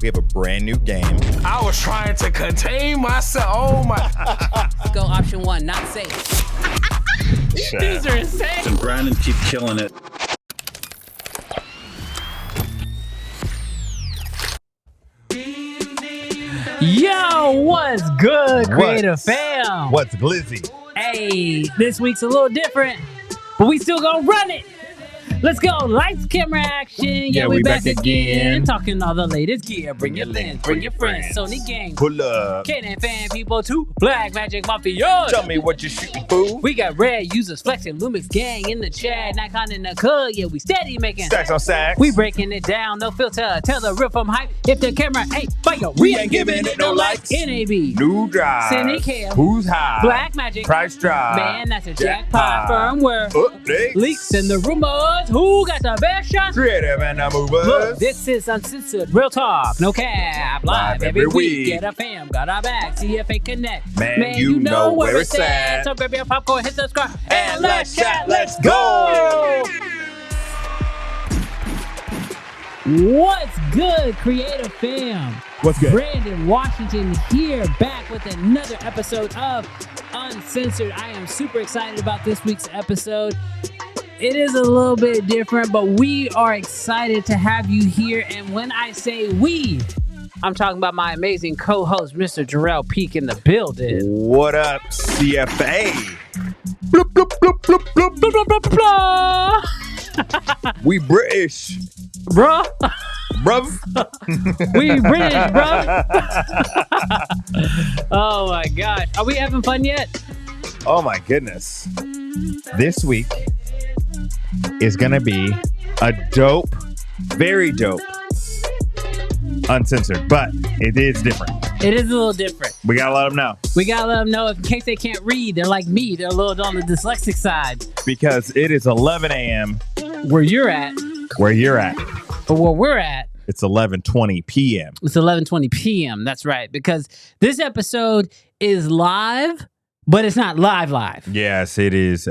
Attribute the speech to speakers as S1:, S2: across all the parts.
S1: We have a brand new game.
S2: I was trying to contain myself. Oh my.
S3: Go option 1, not safe. These are insane.
S4: And Brandon keep killing it.
S3: Yo, what's good, Creative Fam?
S1: What's glizzy?
S3: Hey, this week's a little different, but we still gonna run it. Let's go. Lights, camera, action. Yeah, we back again. Talking all the latest gear. Bring your lens, bring your friends. Sony gang.
S1: Pull up.
S3: Canon fan people too. Black Magic Mafia.
S1: Tell me what you're shooting, fool.
S3: We got red users flexing. Lumix gang in the chat. Nikon in the cut. Yeah, we steady making
S1: Stacks on stacks.
S3: We breaking it down. No filter. Tell the real from hype. If the camera ain't fire, we ain't giving it no likes. NAB.
S1: New drive.
S3: Sony cam.
S1: Who's high?
S3: Black Magic.
S1: Price drop.
S3: Man, that's a jackpot. Firmware.
S1: Updates.
S3: Leaks and the rumors. Who got the best shot?
S1: Creative and the movers.
S3: Look, this is Uncensored. Real talk. No cap. Live every week. Get a fam. Got our back. CFA Connect.
S1: Man, you know where it's at.
S3: So grab your popcorn, hit subscribe,
S1: And let's chat. Let's go.
S3: What's good, Creative Fam?
S1: What's good?
S3: Brandon Washington here, back with another episode of Uncensored. I am super excited about this week's episode. It is a little bit different, but we are excited to have you here. And when I say we, I'm talking about my amazing co-host, Mr. Jarrell Peak in the building.
S1: What up, CFA? Bloop, bloop, bloop, bloop, bloop, bloop, bloop, bloop, bloop. We British.
S3: Bruh.
S1: Bruv.
S3: We British, bruh. Oh my gosh. Are we having fun yet?
S1: Oh my goodness. This week is gonna be a dope, very dope, Uncensored, but it is different.
S3: It is a little different.
S1: We gotta let them know.
S3: We gotta let them know in case they can't read. They're like me. They're a little on the dyslexic side.
S1: Because it is 11 a.m.
S3: Where you're at.
S1: where you're at.
S3: But where we're at.
S1: It's 11:20 p.m.
S3: It's 11:20 p.m. That's right. Because this episode is live, but it's not live.
S1: Yes, it is.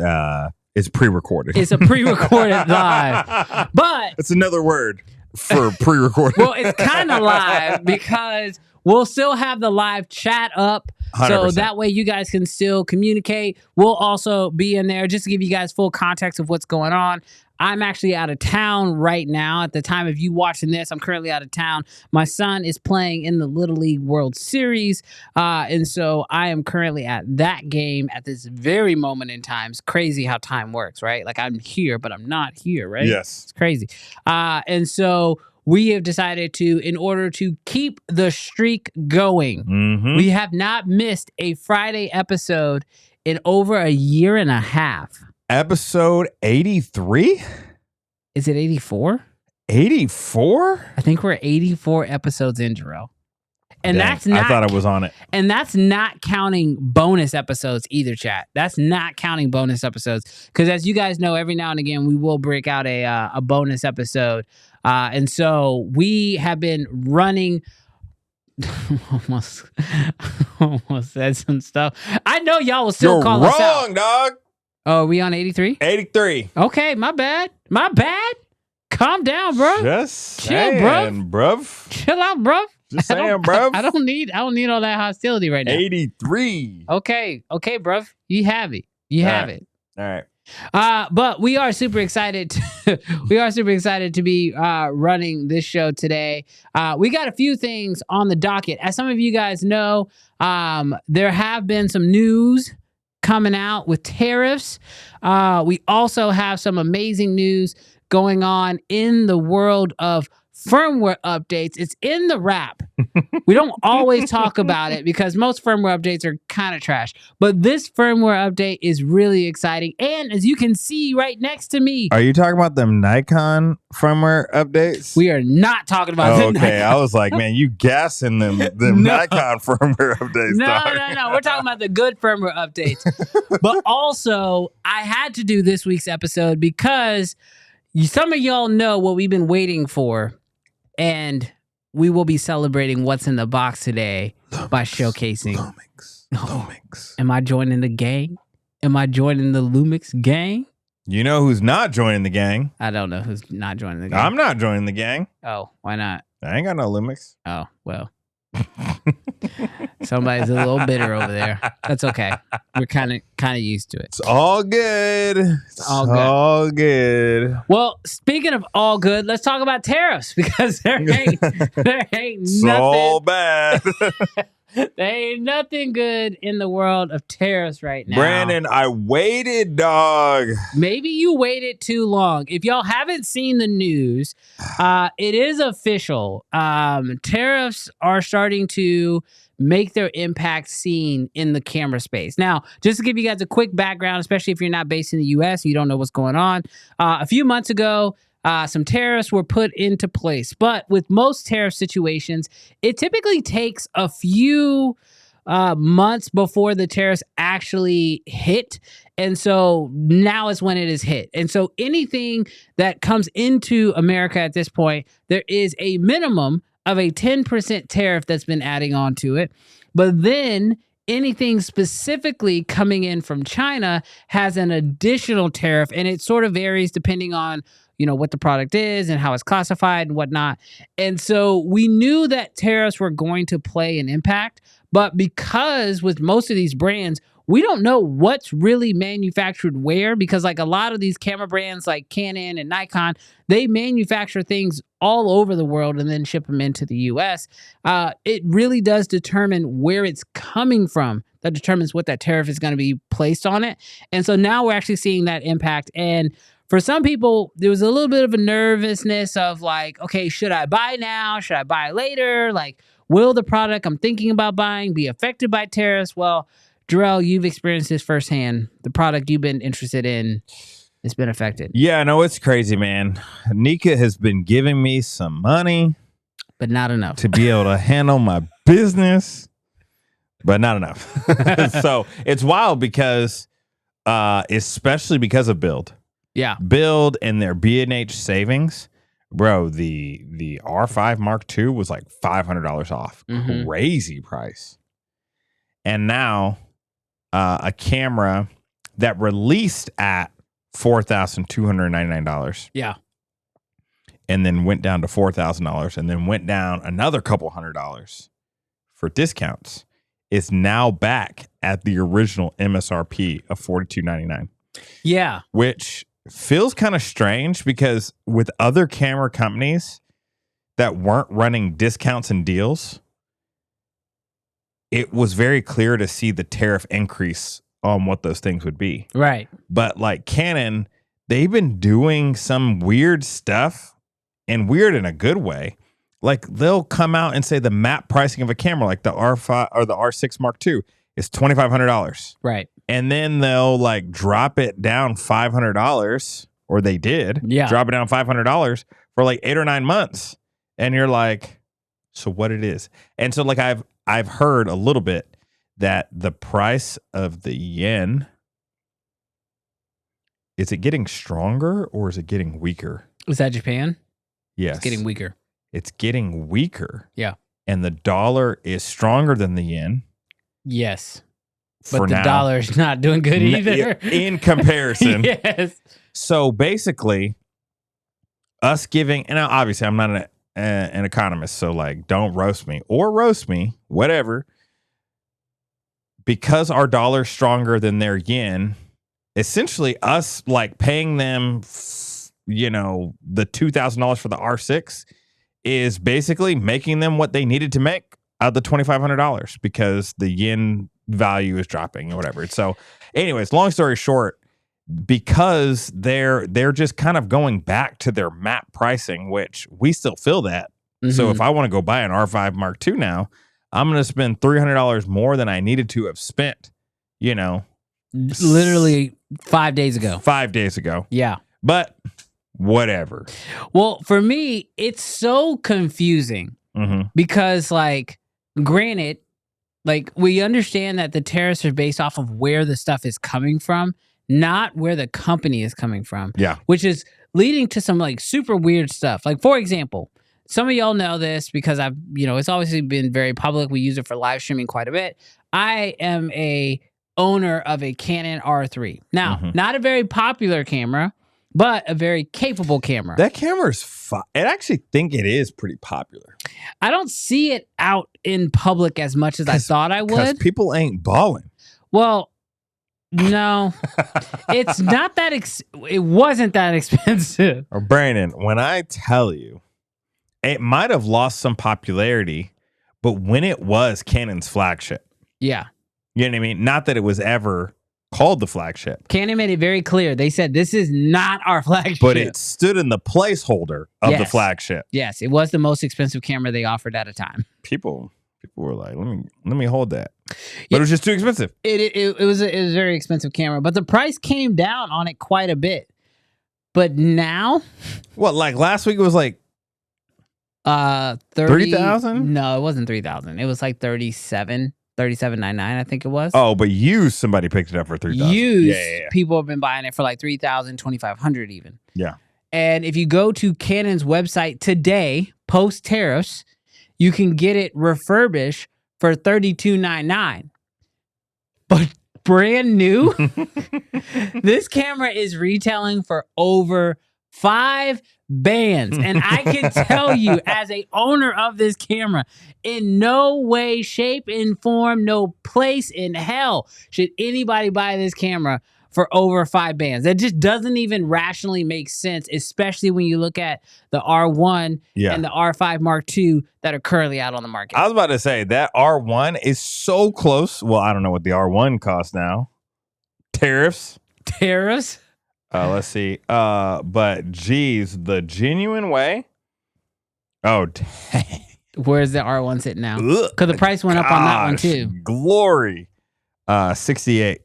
S1: It's pre-recorded.
S3: It's a pre-recorded live. But
S1: it's another word for pre-recorded.
S3: Well, it's kind of live because we'll still have the live chat up.
S1: 100%.
S3: So that way you guys can still communicate. We'll also be in there just to give you guys full context of what's going on. I'm actually out of town right now. At the time of you watching this, I'm currently out of town. My son is playing in the Little League World Series. And so I am currently at that game at this very moment in time. It's crazy how time works, right? Like I'm here, but I'm not here, right?
S1: Yes.
S3: It's crazy. And so we have decided to, in order to keep the streak going, we have not missed a Friday episode in over a year and a half.
S1: Episode 83?
S3: Is it 84?
S1: 84?
S3: I think we're 84 episodes in, Jarrell. And
S1: Dang,
S3: that's not,
S1: I thought I was on it.
S3: And that's not counting bonus episodes either, chat. That's not counting bonus episodes. Because as you guys know, every now and again, we will break out a bonus episode. And so we have been running... almost said some stuff. I know y'all will still call us out.
S1: You're wrong, dog.
S3: Oh, are we on 83?
S1: 83.
S3: Okay, my bad. My bad. Calm down, bro.
S1: Just
S3: chill,
S1: saying, bruv.
S3: Chill out, bruv.
S1: Just saying, bruv.
S3: I don't need all that hostility right now.
S1: 83.
S3: Okay, bruv. You have it. You have it.
S1: All right.
S3: But we are super excited. To be running this show today. We got a few things on the docket. As some of you guys know, there have been some news coming out with tariffs. We also have some amazing news going on in the world of firmware updates. It's in the wrap. We don't always talk about it because most firmware updates are kind of trash. But this firmware update is really exciting. And as you can see right next to me.
S1: Are you talking about them Nikon firmware updates?
S3: We are not talking about them.
S1: Okay, I was like, man, you gassing them Nikon firmware updates.
S3: No. We're talking about the good firmware updates. But also, I had to do this week's episode because some of y'all know what we've been waiting for. And we will be celebrating what's in the box today by showcasing.
S1: Lumix.
S3: Am I joining the gang? Am I joining the Lumix gang?
S1: You know who's not joining the gang?
S3: I don't know who's not joining the gang.
S1: I'm not joining the gang.
S3: Oh, why not?
S1: I ain't got no Lumix.
S3: Oh, well. Somebody's a little bitter over there. That's okay. We're kind of used to it.
S1: It's all good. It's
S3: all good.
S1: good.
S3: Well, speaking of all good, let's talk about tariffs because there ain't nothing
S1: So bad.
S3: there ain't nothing good in the world of tariffs right now.
S1: Brandon, I waited, dog.
S3: Maybe you waited too long. If y'all haven't seen the news, it is official. Tariffs are starting to make their impact seen in the camera space. Now, just to give you guys a quick background, especially if you're not based in the U.S. and you don't know what's going on, a few months ago, some tariffs were put into place. But with most tariff situations, it typically takes a few months before the tariffs actually hit. And so now is when it is hit. And so anything that comes into America at this point, there is a minimum of a 10% tariff that's been adding on to it. But then anything specifically coming in from China has an additional tariff, and it sort of varies depending on what the product is and how it's classified and whatnot. And so we knew that tariffs were going to play an impact, but because with most of these brands, we don't know what's really manufactured where, because like a lot of these camera brands like Canon and Nikon, they manufacture things all over the world and then ship them into the US. It really does determine where it's coming from. That determines what that tariff is going to be placed on it. And so now we're actually seeing that impact. And for some people, there was a little bit of a nervousness of like, okay, should I buy now? Should I buy later? Like, will the product I'm thinking about buying be affected by tariffs? Well, Jarrell, you've experienced this firsthand. The product you've been interested in has been affected.
S1: Yeah, no, it's crazy, man. Nika has been giving me some money,
S3: but not enough
S1: to be able to handle my business, but not enough. So it's wild because, especially because of Build.
S3: Yeah.
S1: Build and their B&H savings. Bro, the R5 Mark II was like $500 off.
S3: Mm-hmm.
S1: Crazy price. And now a camera that released at $4,299.
S3: Yeah.
S1: And then went down to $4,000 and then went down another couple $100 for discounts is now back at the original MSRP of $42.99.
S3: Yeah.
S1: Which feels kind of strange because with other camera companies that weren't running discounts and deals, it was very clear to see the tariff increase on what those things would be.
S3: Right.
S1: But like Canon, they've been doing some weird stuff, and weird in a good way. Like they'll come out and say the map pricing of a camera, like the R5 or the R6 Mark II, is $2,500.
S3: Right.
S1: And then they'll like drop it down $500, or they did.
S3: Yeah.
S1: Drop it down $500 for like 8 or 9 months. And you're like, so what it is? And so like I've heard a little bit that the price of the yen, is it getting stronger or is it getting weaker?
S3: Is that Japan?
S1: Yes.
S3: It's getting weaker.
S1: It's getting weaker.
S3: Yeah.
S1: And the dollar is stronger than the yen.
S3: Yes.
S1: For
S3: but the
S1: now.
S3: dollar's not doing good either.
S1: In comparison.
S3: Yes.
S1: So basically, us giving, and obviously I'm not an economist, so like don't roast me or roast me, whatever. Because our dollar's stronger than their yen, essentially us like paying them, the $2,000 for the R6 is basically making them what they needed to make out of the $2,500 because the yen value is dropping or whatever. So anyways, long story short, because they're just kind of going back to their map pricing, which we still feel that. Mm-hmm. So if I want to go buy an R5 Mark II now, I'm going to spend $300 more than I needed to have spent,
S3: literally 5 days ago.
S1: 5 days ago.
S3: Yeah.
S1: But whatever.
S3: Well, for me, it's so confusing because like, granted, like we understand that the tariffs are based off of where the stuff is coming from, not where the company is coming from.
S1: Yeah.
S3: Which is leading to some like super weird stuff. Like, for example, some of y'all know this because I've, it's obviously been very public. We use it for live streaming quite a bit. I am a owner of a Canon R3. Now, not a very popular camera, but a very capable camera.
S1: That camera's I actually think it is pretty popular.
S3: I don't see it out in public as much as I thought I
S1: Because
S3: would.
S1: people ain't balling.
S3: Well, no, it's not that. It wasn't that expensive.
S1: Or Brandon, when I tell you, it might have lost some popularity, but when it was Canon's flagship,
S3: Yeah,
S1: you know what I mean? Not that it was ever called the flagship,
S3: Canon made it very clear. They said this is not our flagship,
S1: but it stood in the placeholder of the
S3: Yes.
S1: flagship.
S3: Yes, it was the most expensive camera they offered at a time.
S1: People were like, let me hold that. But
S3: Yeah.
S1: it was just too expensive.
S3: It was a very expensive camera, but the price came down on it quite a bit. But now,
S1: What, like last week it was like
S3: 30,000?
S1: 3,000?
S3: No, it wasn't 3,000. It was like 37.99, I think it was.
S1: Oh, but used, somebody picked it up for 3,000.
S3: Used,
S1: Yeah.
S3: people have been buying it for like 3,000, 2,500 even.
S1: Yeah.
S3: And if you go to Canon's website today, post tariffs, you can get it refurbished for $32.99. But brand new, this camera is retailing for over 5 bands. And I can tell you, as a owner of this camera, in no way, shape, and form, no place in hell should anybody buy this camera for over 5 bands. That just doesn't even rationally make sense, especially when you look at the R1 and the R5 Mark II that are currently out on the market.
S1: I was about to say that R1 is so close. Well, I don't know what the R1 costs now. Tariffs. Let's see. But geez, the genuine way. Oh, dang.
S3: Where's the R1 sitting now? Because the price went up on that one too.
S1: Glory. 68.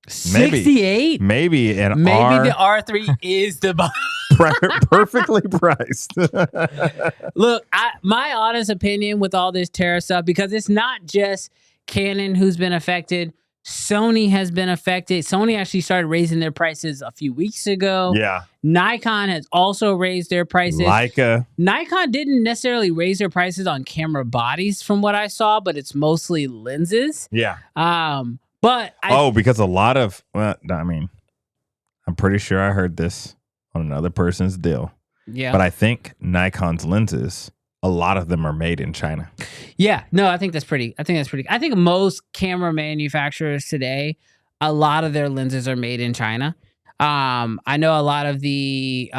S3: 68?
S1: Maybe
S3: the R3 is the
S1: perfectly priced.
S3: Look, my honest opinion with all this tariff stuff, because it's not just Canon who's been affected. Sony has been affected. Sony actually started raising their prices a few weeks ago.
S1: Yeah.
S3: Nikon has also raised their prices.
S1: Leica.
S3: Nikon didn't necessarily raise their prices on camera bodies from what I saw, but it's mostly lenses.
S1: Yeah.
S3: Because
S1: a lot of, I mean, I'm pretty sure I heard this on another person's deal.
S3: Yeah.
S1: But I think Nikon's lenses, a lot of them are made in China.
S3: Yeah. No, I think that's pretty. I think most camera manufacturers today, a lot of their lenses are made in China. I know a lot of the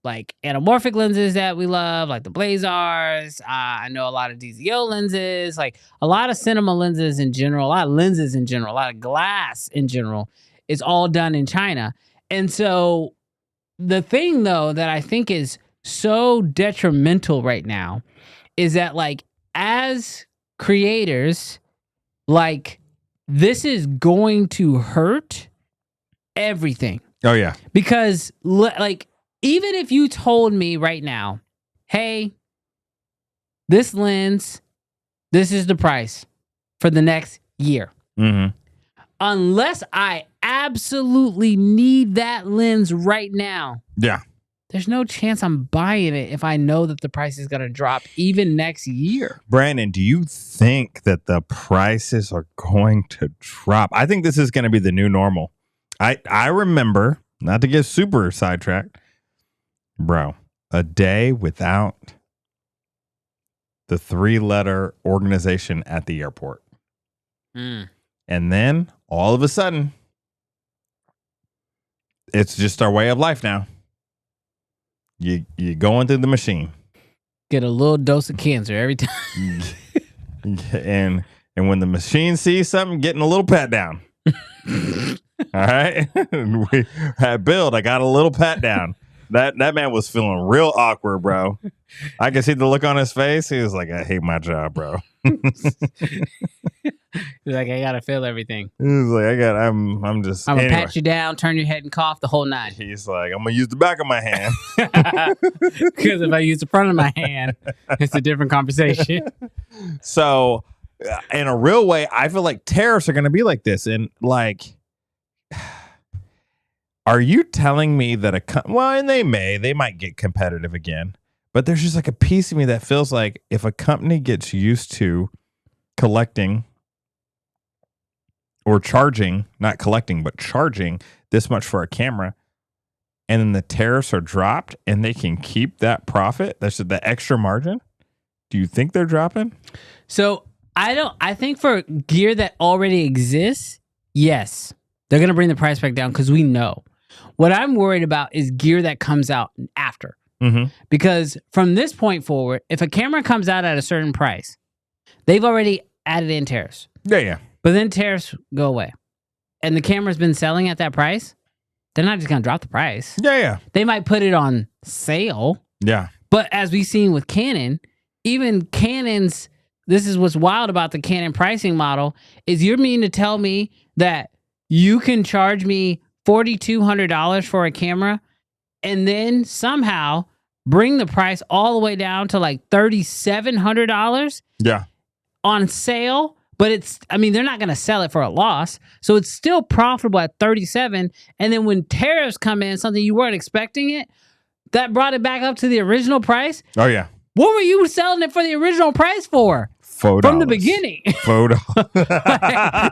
S3: like anamorphic lenses that we love, like the Blazars. I know a lot of DZO lenses, like a lot of cinema lenses in general, a lot of lenses in general, a lot of glass in general. It's all done in China. And so the thing, though, that I think is so detrimental right now is that, like, as creators, like, this is going to hurt everything.
S1: Oh, yeah.
S3: Because, like, even if you told me right now, hey, this lens, this is the price for the next year.
S1: Mm-hmm.
S3: Unless I absolutely need that lens right now.
S1: Yeah.
S3: There's no chance I'm buying it if I know that the price is going to drop even next year.
S1: Brandon, do you think that the prices are going to drop? I think this is going to be the new normal. I remember, not to get super sidetracked, bro, a day without the 3-letter organization at the airport. And then all of a sudden, it's just our way of life now. You going through the machine.
S3: Get a little dose of cancer every time.
S1: and when the machine sees something, getting a little pat down. All right. We had Build. I got a little pat down. That man was feeling real awkward, bro. I could see the look on his face. He was like, I hate my job, bro.
S3: He's like, I gotta feel everything.
S1: He was like, I'm just
S3: I'm gonna pat you down, turn your head and cough the whole night.
S1: He's like, I'm gonna use the back of my hand.
S3: Because if I use the front of my hand, it's a different conversation.
S1: So in a real way, I feel like tariffs are gonna be like this. And like, are you telling me that and they might get competitive again, but there's just like a piece of me that feels like if a company gets used to collecting or charging, not collecting, but charging this much for a camera, and then the tariffs are dropped and they can keep that profit, that's the extra margin, do you think they're dropping?
S3: So I think for gear that already exists, yes, they're going to bring the price back down because we know. What I'm worried about is gear that comes out after. Because from this point forward, if a camera comes out at a certain price, they've already added in tariffs.
S1: Yeah.
S3: But then tariffs go away. And the camera's been selling at that price, they're not just going to drop the price.
S1: Yeah.
S3: They might put it on sale.
S1: Yeah.
S3: But as we've seen with Canon, even Canon's, this is what's wild about the Canon pricing model, is you're mean to tell me that you can charge me $4,200 for a camera and then somehow bring the price all the way down to like $3,700 on sale. But they're not going to sell it for a loss. So it's still profitable at $37. And then when tariffs come in, something you weren't expecting it, that brought it back up to the original price.
S1: Oh, yeah.
S3: What were you selling it for the original price for?
S1: $4.
S3: From the beginning.
S1: $4.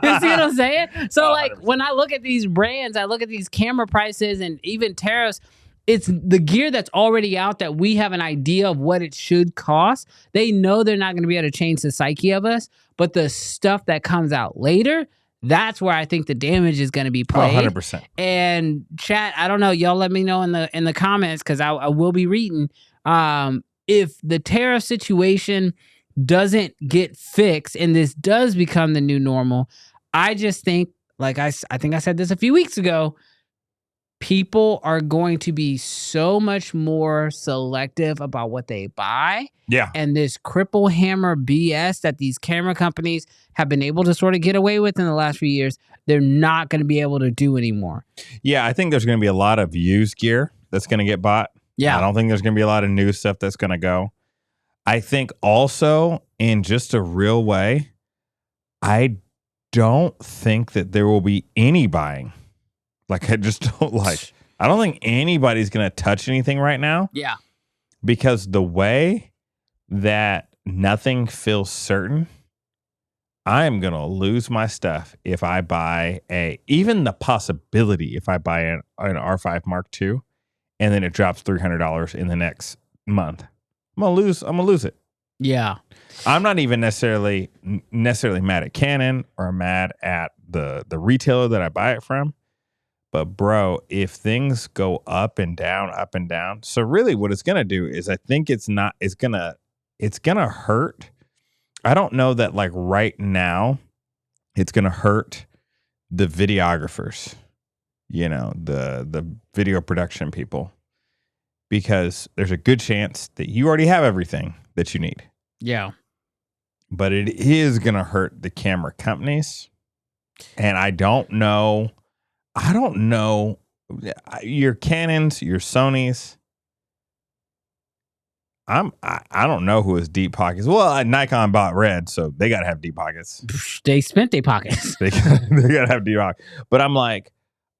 S3: You see what I'm saying? So
S1: 100%.
S3: like when I look at these brands, I look at these camera prices and even tariffs, it's the gear that's already out that we have an idea of what it should cost. They know they're not going to be able to change the psyche of us, but the stuff that comes out later, that's where I think the damage is going to be played.
S1: 100%.
S3: And chat, I don't know, y'all let me know in the comments because I will be reading. If the tariff situation doesn't get fixed and this does become the new normal, I just think, like I think I said this a few weeks ago, people are going to be so much more selective about what they buy.
S1: Yeah.
S3: And this cripple hammer BS that these camera companies have been able to sort of get away with in the last few years, they're not going to be able to do anymore.
S1: Yeah, I think there's going to be a lot of used gear that's going to get bought.
S3: Yeah.
S1: I don't think there's going to be a lot of new stuff that's going to go. I think also, in just a real way, I don't think that there will be any buying. Like, I just don't I don't think anybody's going to touch anything right now.
S3: Yeah.
S1: Because the way that nothing feels certain, I am going to lose my stuff if I buy even the possibility if I buy an R5 Mark II and then it drops $300 in the next month. I'm going to lose it.
S3: Yeah.
S1: I'm not even necessarily mad at Canon or mad at the retailer that I buy it from. But bro, if things go up and down, so really what it's gonna do is I think it's gonna hurt. I don't know that like right now it's gonna hurt the videographers, the video production people, because there's a good chance that you already have everything that you need.
S3: Yeah.
S1: But it is gonna hurt the camera companies. And I don't know your Canons, your Sonys. I don't know who has deep pockets. Well, Nikon bought red, so they gotta have deep pockets.
S3: They spent their pockets.
S1: they gotta have deep pockets. But I'm like,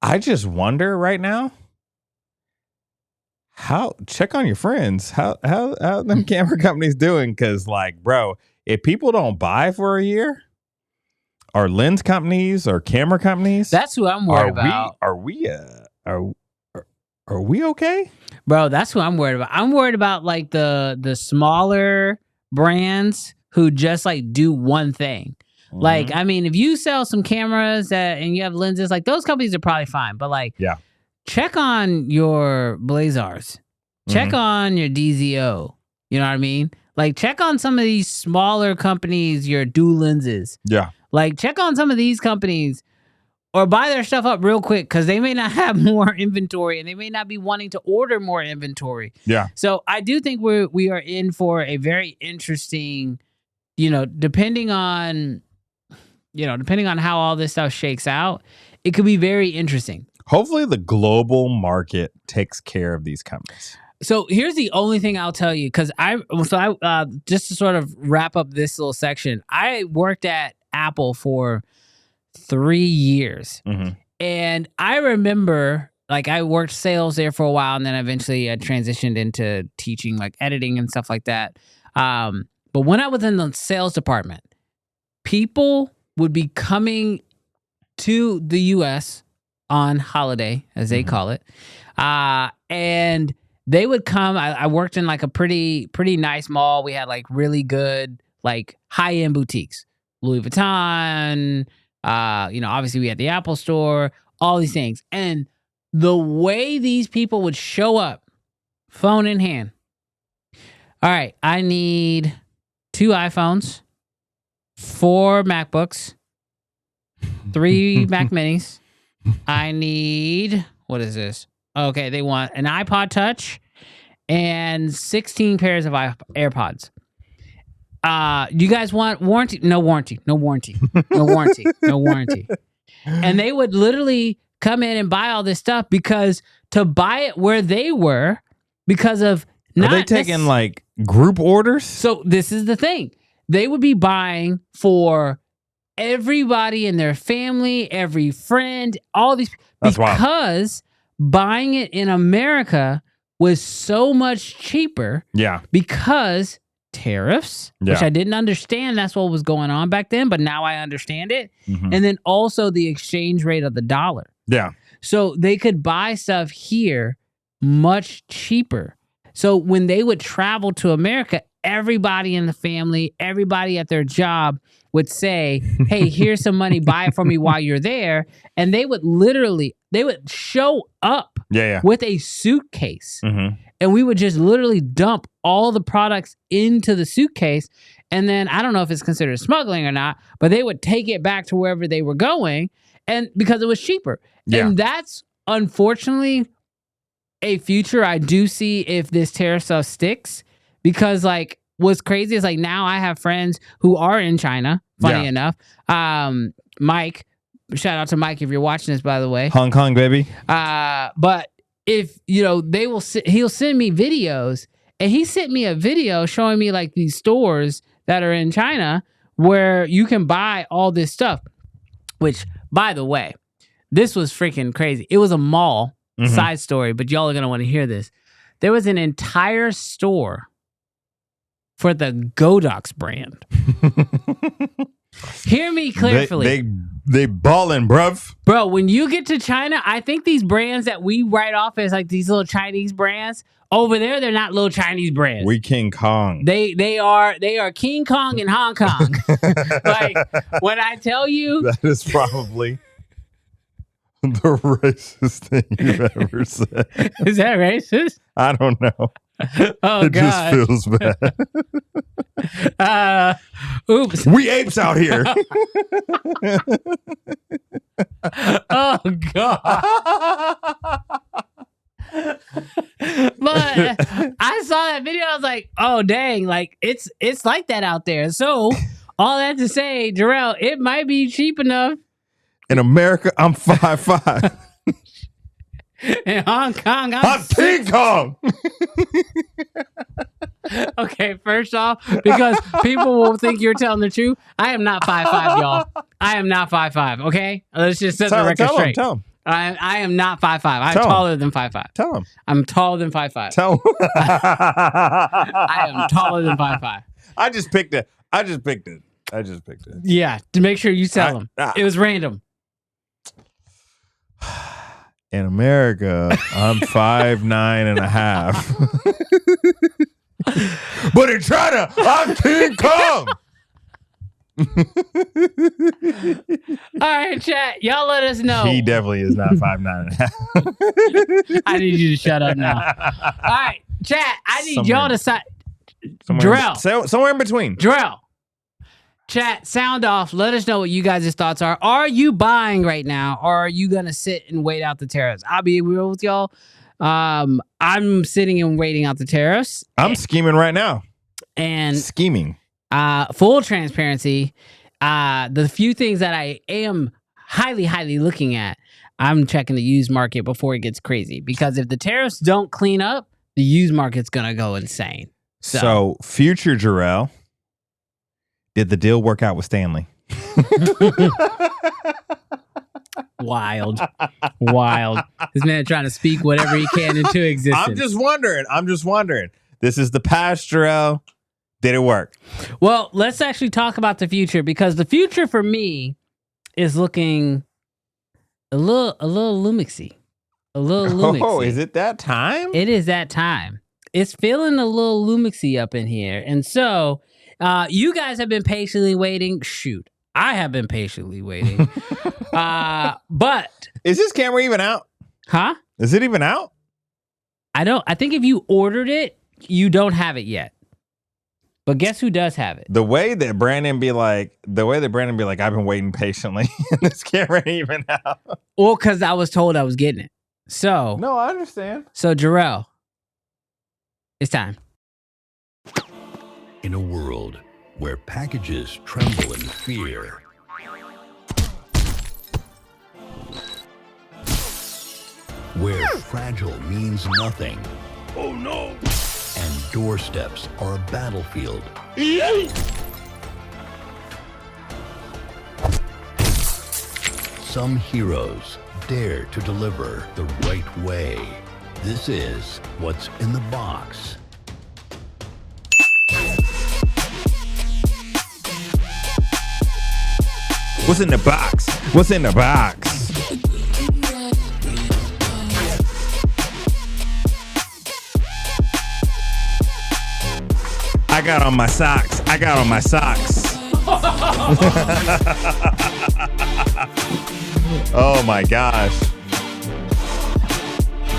S1: I just wonder right now. Check on your friends. How them camera companies doing? Because like, bro, if people don't buy for a year. Are lens companies or camera companies?
S3: That's who I'm worried about.
S1: Are we okay?
S3: Bro, that's who I'm worried about. I'm worried about like the smaller brands who just like do one thing. Mm-hmm. Like, I mean, if you sell some cameras and you have lenses, like those companies are probably fine. But like, check on your Blazars. Check on your DZO. You know what I mean? Like, check on some of these smaller companies, your dual lenses.
S1: Yeah.
S3: Like, check on some of these companies or buy their stuff up real quick because they may not have more inventory and they may not be wanting to order more inventory.
S1: Yeah.
S3: So I do think we are in for a very interesting, depending on how all this stuff shakes out, it could be very interesting.
S1: Hopefully the global market takes care of these companies.
S3: So here's the only thing I'll tell you, because I just to sort of wrap up this little section, I worked at Apple for 3 years. Mm-hmm. And I remember, like, I worked sales there for a while, and then eventually I transitioned into teaching, like, editing and stuff like that. But when I was in the sales department, people would be coming to the U.S. on holiday, as they call it. And they would come. I worked in like a pretty nice mall. We had like really good, like high-end boutiques. Louis Vuitton, obviously we had the Apple Store, all these things. And the way these people would show up, phone in hand. All right, I need 2 iPhones, 4 MacBooks, 3 Mac Minis. I need, what is this? Okay, they want an iPod Touch and 16 pairs of AirPods. You guys want warranty? No warranty. No warranty. No warranty. No warranty. And they would literally come in and buy all this stuff because to buy it where they were because of not. Are
S1: they taking like group orders?
S3: So this is the thing. They would be buying for everybody in their family, every friend, all these.
S1: That's
S3: because buying it in America was so much cheaper.
S1: Yeah.
S3: Because tariffs, which I didn't understand. That's what was going on back then, but now I understand it.
S1: Mm-hmm.
S3: And then also the exchange rate of the dollar.
S1: Yeah.
S3: So they could buy stuff here much cheaper. So when they would travel to America, everybody in the family, everybody at their job would say, hey, here's some money, buy it for me while you're there. And they would show up with a suitcase.
S1: Mm-hmm.
S3: And we would just literally dump all the products into the suitcase. And then I don't know if it's considered smuggling or not, but they would take it back to wherever they were going and because it was cheaper.
S1: Yeah.
S3: And that's unfortunately a future I do see if this tariff stuff sticks. Because like what's crazy is like now I have friends who are in China, funny enough. Mike, shout out to Mike if you're watching this, by the way.
S1: Hong Kong, baby.
S3: But if he'll send me videos, and he sent me a video showing me like these stores that are in China where you can buy all this stuff. Which, by the way, this was freaking crazy. It was a mall side story, but y'all are gonna want to hear this. There was an entire store for the Godox brand. Hear me carefully.
S1: They ballin', bruv.
S3: Bro, when you get to China, I think these brands that we write off as like these little Chinese brands, over there, they're not little Chinese brands.
S1: We King Kong.
S3: They are King Kong in Hong Kong. Like, when I tell you...
S1: That is probably the racist thing you've ever said.
S3: Is that racist?
S1: I don't know.
S3: Oh,
S1: it
S3: God.
S1: just feels bad.
S3: Oops.
S1: We apes out here.
S3: Oh, God. But I saw that video. I was like, oh, dang. Like, it's like that out there. So, all that to say, Jarrell, it might be cheap enough.
S1: In America, I'm 5'5".
S3: In Hong Kong,
S1: I'm King Kong.
S3: Okay, first off, because people will think you're telling the truth, I am not 5'5", y'all. I am not 5'5", okay? Let's just set the record straight.
S1: Tell him.
S3: I am not 5'5". I'm taller than 5'5".
S1: Tell him.
S3: I'm taller than 5'5".
S1: Tell him.
S3: I am taller than 5'5".
S1: I just picked it.
S3: Yeah, to make sure you tell him. It was random.
S1: In America, I'm 5'9.5". But in China, I'm King Kong.
S3: All right, chat. Y'all let us know.
S1: He definitely is not 5'9.5".
S3: I need you to shut up now. All right, chat. I need y'all to sign. Jarrell.
S1: Somewhere in between.
S3: Jarrell. Chat, sound off. Let us know what you guys' thoughts are. Are you buying right now, or are you going to sit and wait out the tariffs? I'll be real with y'all. I'm sitting and waiting out the tariffs.
S1: I'm scheming right now.
S3: And
S1: scheming.
S3: Full transparency, the few things that I am highly, highly looking at, I'm checking the used market before it gets crazy. Because if the tariffs don't clean up, the used market's going to go insane.
S1: So future Jarrell, did the deal work out with Stanley?
S3: Wild. This man trying to speak whatever he can into existence.
S1: I'm just wondering. This is the past, Jarrell. Did it work?
S3: Well, let's actually talk about the future, because the future for me is looking a little Lumixy. A little Lumixy.
S1: Oh, is it that time?
S3: It is that time. It's feeling a little Lumixy up in here. And so you guys have been patiently waiting. Shoot, I have been patiently waiting. But
S1: is this camera even out?
S3: Huh?
S1: Is it even out?
S3: I think if you ordered it, you don't have it yet. But guess who does have it?
S1: The way that Brandon be like, I've been waiting patiently. This camera ain't even out.
S3: Well, because I was told I was getting it. So
S1: no, I understand.
S3: So Jarrell, it's time.
S4: In a world where packages tremble in fear, where fragile means nothing. Oh no! And doorsteps are a battlefield. Some heroes dare to deliver the right way. This is what's in the box.
S1: What's in the box? What's in the box? I got on my socks. Oh my gosh.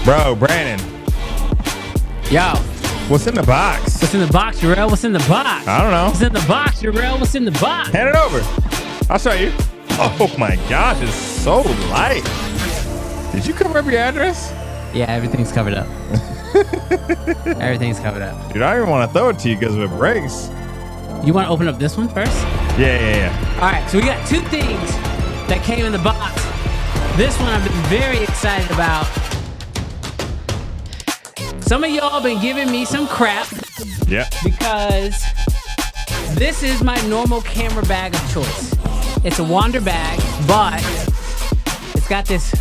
S1: Bro, Brandon.
S3: Yo.
S1: What's in the box?
S3: What's in the box, Jarrell? What's in the box?
S1: I don't know.
S3: What's in the box, Jarrell? What's in the box?
S1: Hand it over. I'll show you. Oh my gosh, it's so light. Did you cover up your address?
S3: Yeah, everything's covered up. Everything's covered up.
S1: Dude, I don't even want to throw it to you because of it breaks.
S3: You want to open up this one first?
S1: Yeah.
S3: All right, so we got two things that came in the box. This one I've been very excited about. Some of y'all been giving me some crap.
S1: Yeah.
S3: Because this is my normal camera bag of choice. It's a Wandrd bag, but it's got this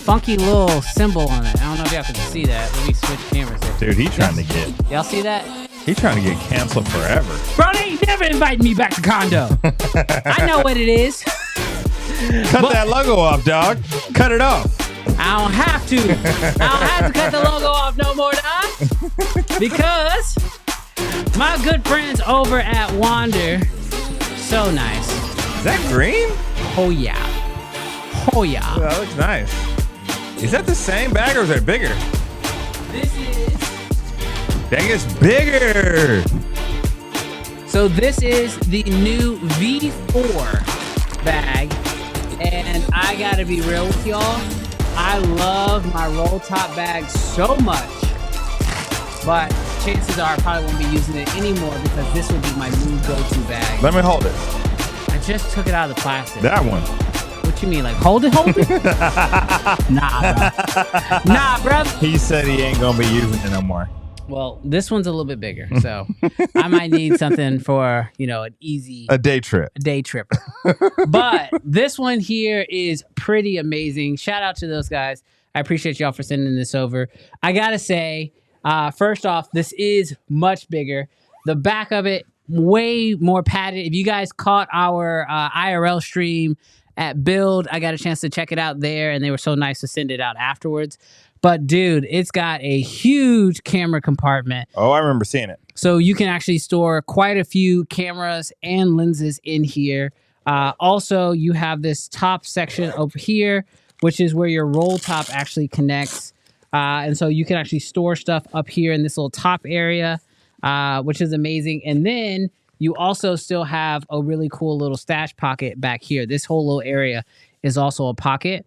S3: funky little symbol on it. I don't know if y'all can see that. Let me switch cameras here.
S1: Dude, he's trying to get...
S3: Y'all see that?
S1: He's trying to get canceled forever.
S3: Bro, they ain't never inviting me back to condo. I know what it is.
S1: Cut that logo off, dog. Cut it off.
S3: I don't have to. I don't have to cut the logo off no more, dog. Because my good friends over at Wandrd, so nice.
S1: Is that green?
S3: Oh, yeah. Oh, yeah.
S1: Ooh, that looks nice. Is that the same bag or is it bigger?
S3: This is...
S1: Dang, it's bigger.
S3: So this is the new V4 bag. And I gotta be real with y'all. I love my roll top bag so much. But chances are I probably won't be using it anymore because this will be my new go-to bag.
S1: Let me hold it.
S3: I just took it out of the plastic.
S1: That one.
S3: What you mean? Like hold it? Nah, bro. Nah, bro.
S1: He said he ain't gonna be using it no more.
S3: Well, this one's a little bit bigger, so I might need something for, an easy...
S1: A day trip.
S3: A day tripper. But this one here is pretty amazing. Shout out to those guys. I appreciate y'all for sending this over. I gotta say, first off, this is much bigger. The back of it, way more padded. If you guys caught our IRL stream at Build, I got a chance to check it out there, and they were so nice to send it out afterwards. But dude, it's got a huge camera compartment.
S1: Oh, I remember seeing it.
S3: So you can actually store quite a few cameras and lenses in here. Also, you have this top section over here, which is where your roll top actually connects. And so you can actually store stuff up here in this little top area, which is amazing. And then you also still have a really cool little stash pocket back here. This whole little area is also a pocket.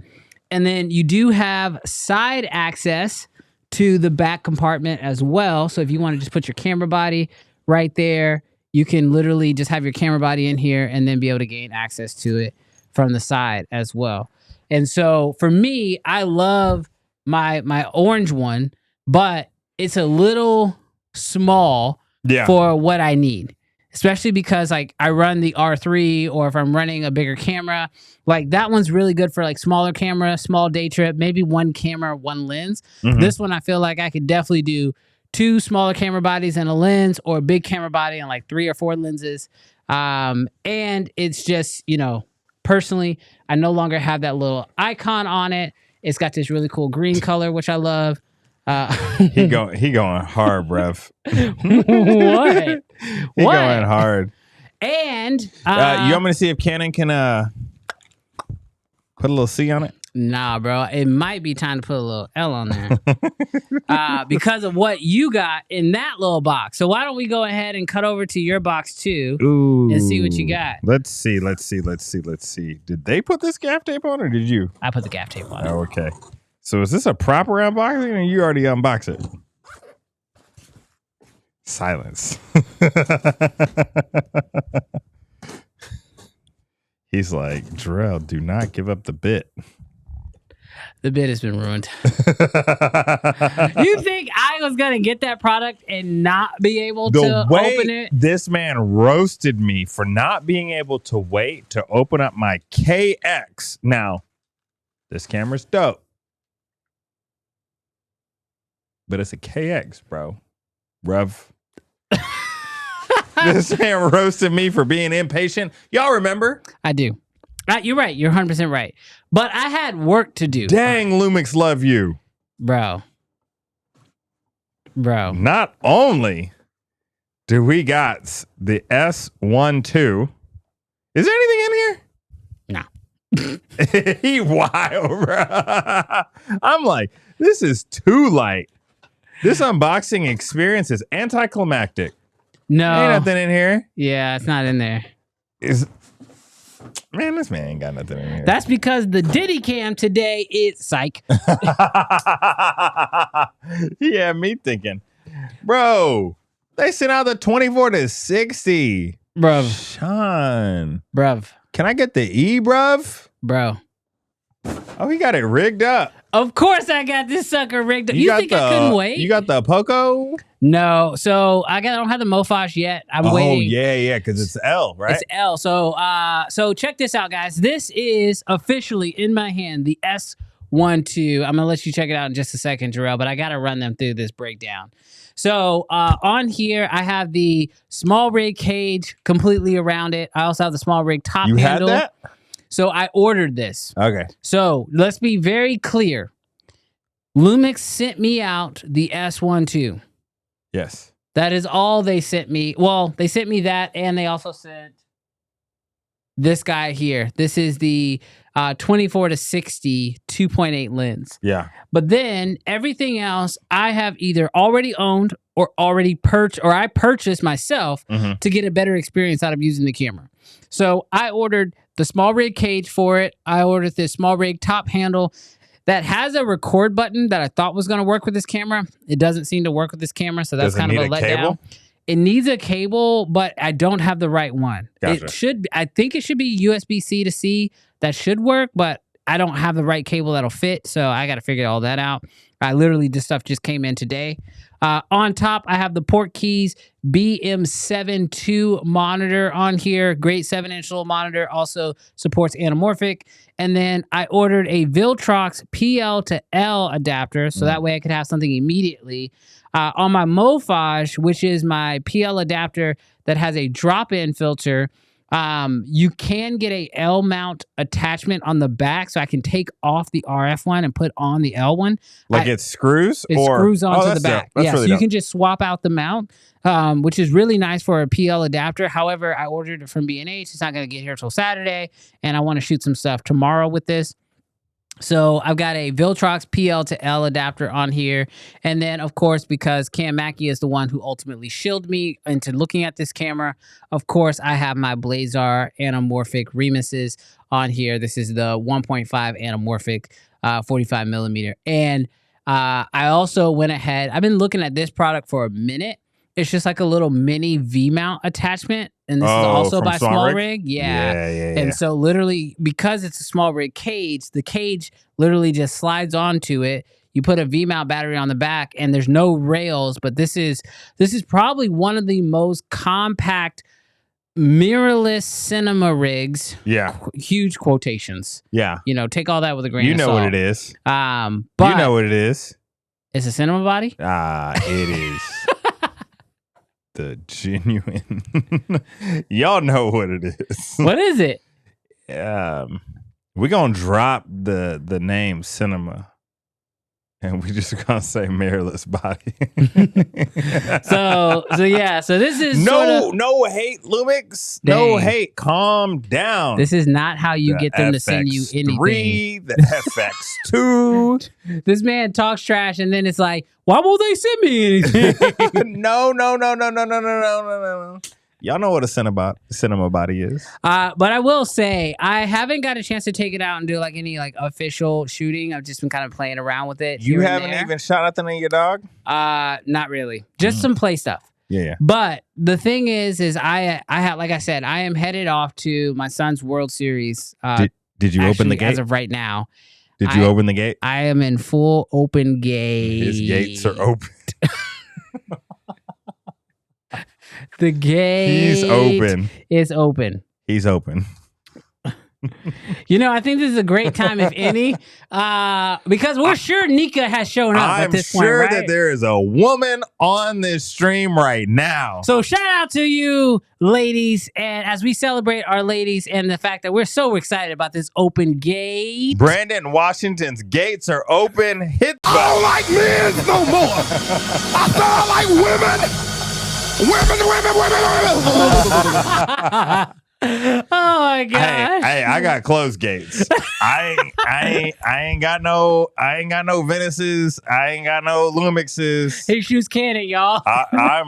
S3: And then you do have side access to the back compartment as well. So if you want to just put your camera body right there, you can literally just have your camera body in here and then be able to gain access to it from the side as well. And so for me, I love my orange one, but it's a little small for what I need. Especially because like I run the R3, or if I'm running a bigger camera, like that one's really good for like smaller camera, small day trip, maybe one camera, one lens. Mm-hmm. This one I feel like I could definitely do 2 smaller camera bodies and a lens, or a big camera body and like 3 or 4 lenses. And it's just, personally, I no longer have that little icon on it. It's got this really cool green color, which I love.
S1: He going hard, bruv.
S3: What?
S1: He going hard.
S3: And
S1: you want me to see if Canon can put a little C on it?
S3: Nah, bro. It might be time to put a little L on there because of what you got in that little box. So why don't we go ahead and cut over to your box too and see what you got?
S1: Let's see. Did they put this gaff tape on or did you?
S3: I put the gaff tape on.
S1: Oh, okay. So is this a proper unboxing or you already unboxed it? Silence. He's like, Jarrell, do not give up the bit.
S3: The bit has been ruined. You think I was going to get that product and not be able to open it?
S1: This man roasted me for not being able to wait to open up my KX. Now, this camera's dope. But it's a KX, bro. Bruv. This man roasted me for being impatient. Y'all remember?
S3: I do. You're right. You're 100% right. But I had work to do.
S1: Dang, Lumix love you.
S3: Bro.
S1: Not only do we got the S1II. Is there anything in here?
S3: No.
S1: He wild, bro. I'm like, this is too light. This unboxing experience is anticlimactic.
S3: No.
S1: Ain't nothing in here.
S3: Yeah, it's not in there.
S1: Man, this man ain't got nothing in here.
S3: That's because the Diddy cam today is psych.
S1: Yeah, me thinking, bro, they sent out the 24 to 60.
S3: Bruv.
S1: Sean.
S3: Bruv.
S1: Can I get the E, bruv?
S3: Bro.
S1: Oh, he got it rigged up.
S3: Of course I got this sucker rigged up. You think I couldn't wait?
S1: You got the Poco?
S3: No. So I don't have the Mofash yet. I'm waiting.
S1: Oh, yeah, because it's L, right?
S3: It's L. So check this out, guys. This is officially in my hand, the S1II. I'm going to let you check it out in just a second, Jarrell, but I got to run them through this breakdown. So on here, I have the small rig cage completely around it. I also have the small rig top handle.
S1: You had that?
S3: So I ordered this.
S1: Okay.
S3: So let's be very clear. Lumix sent me out the S1II.
S1: Yes.
S3: That is all they sent me. Well, they sent me that, and they also sent this guy here. This is the 24 to 60 2.8 lens.
S1: Yeah.
S3: But then everything else I have either already owned or already I purchased myself to get a better experience out of using the camera. So I ordered the small rig cage for it. I ordered this small rig top handle that has a record button that I thought was going to work with this camera. It doesn't seem to work with this camera, so that's kind of a letdown. It needs a cable, but I don't have the right one.
S1: Gotcha.
S3: I think it should be USB-C to C. That should work, but I don't have the right cable that'll fit, so I got to figure all that out. This stuff just came in today. On top, I have the Portkeys BM7 II monitor on here. Great 7-inch little monitor. Also supports anamorphic. And then I ordered a Viltrox PL to L adapter, so that way I could have something immediately. On my Mofash, which is my PL adapter that has a drop-in filter, you can get a L mount attachment on the back, so I can take off the RF one and put on the L one.
S1: Like it screws?
S3: It screws onto the back.
S1: Yeah,
S3: really so you can just swap out the mount, which is really nice for a PL adapter. However, I ordered it from B&H. It's not going to get here till Saturday, and I want to shoot some stuff tomorrow with this. So I've got a Viltrox PL to L adapter on here. And then, of course, because Cam Mackey is the one who ultimately shielded me into looking at this camera, of course, I have my Blazar anamorphic Remuses on here. This is the 1.5 anamorphic 45 millimeter. And I also went ahead. I've been looking at this product for a minute. It's just like a little mini V-mount attachment. And this is also by Small Rig. Yeah. And so literally, because it's a small rig cage, the cage literally just slides onto it. You put a V-mount battery on the back, and there's no rails. But this is probably one of the most compact mirrorless cinema rigs.
S1: Yeah.
S3: Huge quotations.
S1: Yeah.
S3: Take all that with a grain of salt.
S1: You know what it is.
S3: But
S1: you know what it is.
S3: It's a cinema body?
S1: It is. The genuine. Y'all know what it is.
S3: What is it?
S1: we're gonna drop the name cinema. And we just gonna say mirrorless body.
S3: So this is
S1: no hate, Lumix.
S3: Dang.
S1: No hate. Calm down.
S3: This is not how you get them to send you anything.
S1: The FX2.
S3: This man talks trash, and then it's like, why won't they send me anything?
S1: No. Y'all know what a cinema body is.
S3: But I will say, I haven't got a chance to take it out and do like any like official shooting. I've just been kind of playing around with it.
S1: You haven't even shot nothing in your dog?
S3: Not really. Just some play stuff.
S1: Yeah.
S3: But the thing is I have, like I said, I am headed off to my son's World Series.
S1: Did you open the gate?
S3: As of right now.
S1: Did you open the gate?
S3: I am in full open gate.
S1: His gates are open.
S3: The gate
S1: is open. He's open.
S3: You know, I think this is a great time, if any, because we're sure Nika has shown up at this point, right?
S1: I'm sure that there is a woman on this stream right now.
S3: So shout out to you, ladies, and as we celebrate our ladies and the fact that we're so excited about this open gate.
S1: Brandon Washington's gates are open. Hit the
S2: I don't like men no more. I thought I like women. Women.
S3: Oh my gosh.
S1: Hey, I got closed gates. I ain't got no Venices. I ain't got no Lumixes.
S3: He shoots Canon, y'all.
S1: I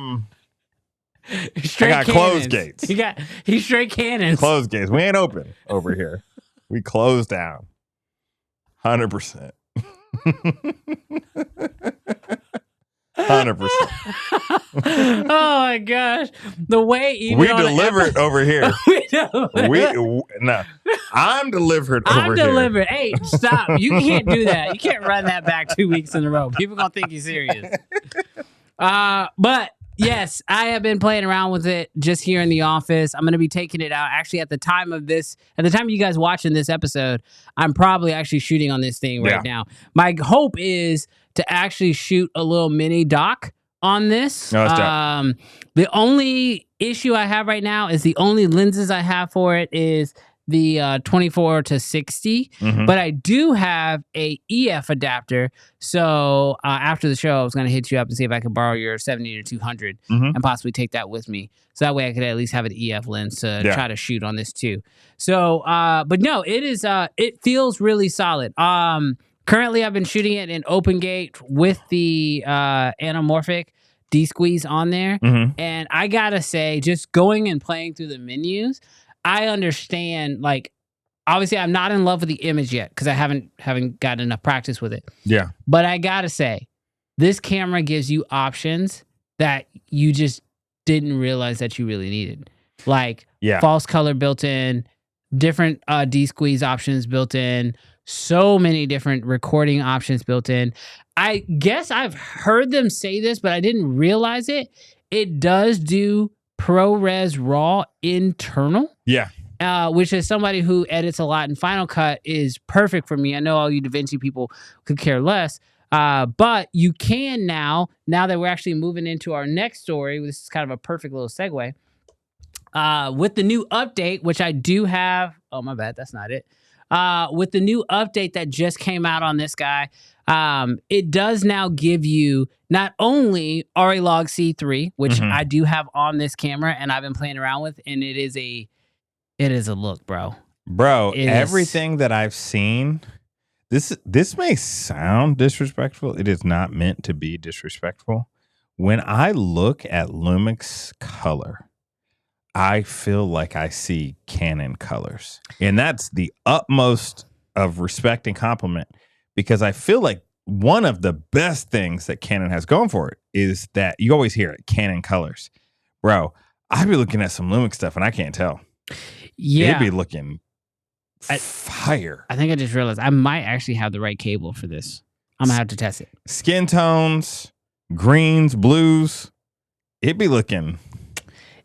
S3: Straight
S1: got
S3: cannons.
S1: closed gates.
S3: He's straight cannons.
S1: Closed gates. We ain't open over here. We closed down. 100%. 100%.
S3: Oh my gosh. The way even
S1: we delivered over here. No. I'm delivered over here.
S3: I'm delivered. Hey, stop. You can't do that. You can't run that back 2 weeks in a row. People gonna think you're serious. But yes, I have been playing around with it just here in the office. I'm gonna be taking it out. Actually, at the time of you guys watching this episode, I'm probably actually shooting on this thing right now. My hope is to actually shoot a little mini doc on this.
S1: No, that's
S3: the only issue I have right now is the only lenses I have for it is the 24 to 60, but I do have a EF adapter. So after the show, I was going to hit you up and see if I could borrow your 70 to 200 and possibly take that with me. So that way I could at least have an EF lens to try to shoot on this too. So, but no, it is, it feels really solid. Currently I've been shooting it in open gate with the anamorphic D-squeeze on there. And I gotta say, just going and playing through the menus, I understand, like, obviously I'm not in love with the image yet because I haven't got enough practice with it. Yeah. But I gotta say, this camera gives you options that you just didn't realize that you really needed. Like false color built in, different D-squeeze options built in, so many different recording options built in. I guess I've heard them say this, but I didn't realize it. It does do ProRes RAW internal. Yeah. Which is somebody who edits a lot in Final Cut is perfect for me. I know all you DaVinci people could care less. But you can now that we're actually moving into our next story, this is kind of a perfect little segue. With the new update, which I do have. Oh, my bad. That's not it. With the new update that just came out on this guy, it does now give you not only RA-Log C3, which I do have on this camera and I've been playing around with, and it is a look, bro. Everything that I've seen, this may sound disrespectful. It is not meant to be disrespectful. When I look at Lumix color, I feel like I see Canon colors. And that's the utmost of respect and compliment, because I feel like one of the best things that Canon has going for it is that you always hear it, Canon colors. Bro, I'd be looking at some Lumix stuff and I can't tell. Yeah. It'd be looking fire. I think I just realized I might actually have the right cable for this. I'm going to have to test it. Skin tones, greens, blues. It'd be looking...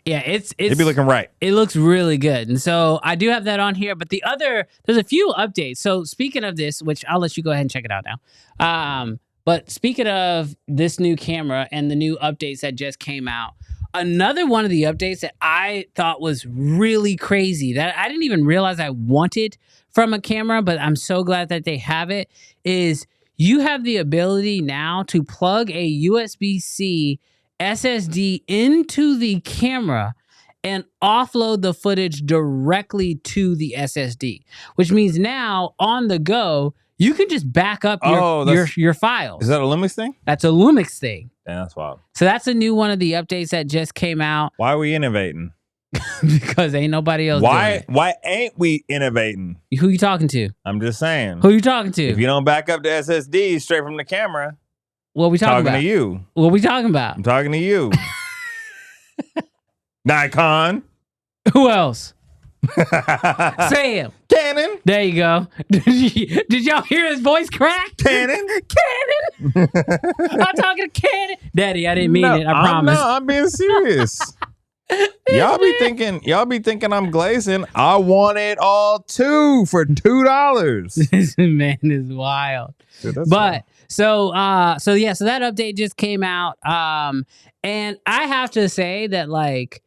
S3: Yeah, it'd be looking right. It looks really good. And so I do have that on here, but there's a few updates. So speaking of this, which I'll let you go ahead and check it out now. But speaking of this new camera and the new updates that just came out, Another one of the updates that I thought was really crazy that I didn't even realize I wanted from a camera, but I'm so glad that they have it, is you have the ability now to plug a USB-C SSD into the camera and offload the footage directly to the SSD, which means now on the go, you can just back up your files.
S1: Is that a Lumix thing?
S3: That's a Lumix thing.
S1: Yeah, that's wild.
S3: So that's a new one of the updates that just came out.
S1: Why are we innovating?
S3: Because ain't nobody else doing it.
S1: Why ain't we innovating?
S3: Who you talking to?
S1: I'm just saying.
S3: Who you talking to?
S1: If you don't back up the SSD straight from the camera,
S3: what we talking about?
S1: To you.
S3: What we talking about?
S1: I'm talking to you. Nikon.
S3: Who else? Say him.
S1: Canon.
S3: There you go. Did y'all hear his voice crack?
S1: Canon.
S3: Canon. I'm talking to Canon. Daddy, I didn't mean it. I promise.
S1: I'm being serious. Y'all be thinking I'm glazing. I want it all too for $2.
S3: This man is wild.
S1: Dude,
S3: so that update just came out. And I have to say that, like,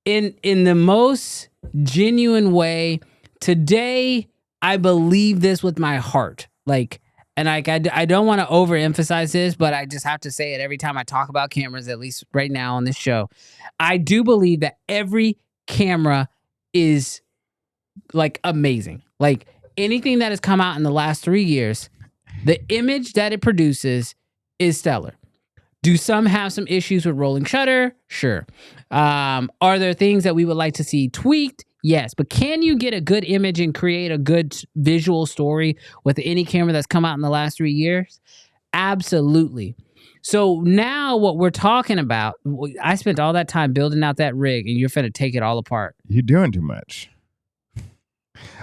S3: in the most genuine way, today I believe this with my heart. Like, and I don't want to overemphasize this, but I just have to say it every time I talk about cameras, at least right now on this show. I do believe that every camera is, like, amazing. Like, anything that has come out in the last 3 years, the image that it produces is stellar. Do some have some issues with rolling shutter? Sure. Are there things that we would like to see tweaked? Yes. But can you get a good image and create a good visual story with any camera that's come out in the last 3 years? Absolutely. So now what we're talking about, I spent all that time building out that rig, and you're finna take it all apart.
S1: You're doing too much.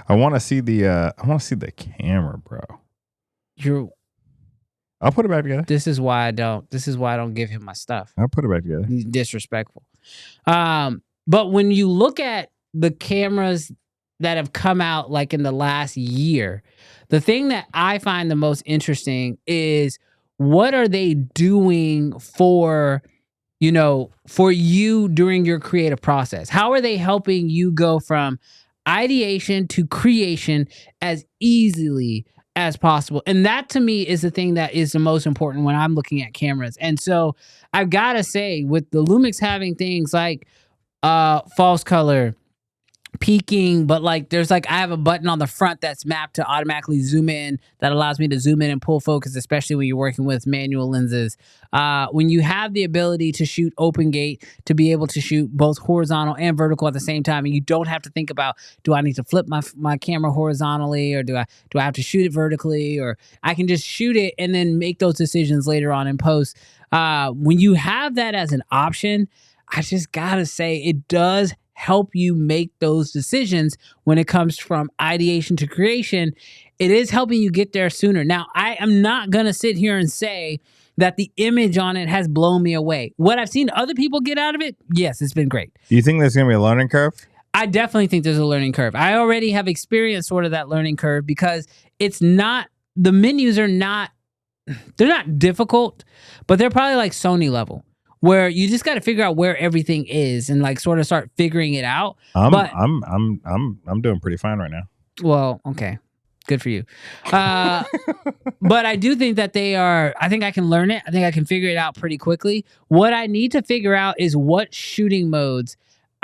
S1: I want to see the camera, bro. I'll put it back together.
S3: This is why I don't give him my stuff.
S1: I'll put it back together.
S3: He's disrespectful. But when you look at the cameras that have come out, like, in the last year, the thing that I find the most interesting is, what are they doing for you during your creative process? How are they helping you go from ideation to creation as easily as possible? And that, to me, is the thing that is the most important when I'm looking at cameras. And so I've got to say, with the Lumix having things like false color, peaking, but, like, there's, like, I have a button on the front that's mapped to automatically zoom in that allows me to zoom in and pull focus, especially when you're working with manual lenses. When you have the ability to shoot open gate, to be able to shoot both horizontal and vertical at the same time, and you don't have to think about, do I need to flip my camera horizontally, or do I have to shoot it vertically, or I can just shoot it and then make those decisions later on in post. When you have that as an option, I just gotta say, it does help you make those decisions when it comes from ideation to creation. It is helping you get there sooner. Now, I am not going to sit here and say that the image on it has blown me away. What I've seen other people get out of it, yes, it's been great.
S1: Do you think there's going to be a learning curve?
S3: I definitely think there's a learning curve. I already have experienced sort of that learning curve, because the menus are not difficult, but they're probably like Sony level, where you just got to figure out where everything is and, like, sort of start figuring it out.
S1: I'm doing pretty fine right now.
S3: Well, okay, good for you. But I do think that I think I can learn it. I think I can figure it out pretty quickly. What I need to figure out is what shooting modes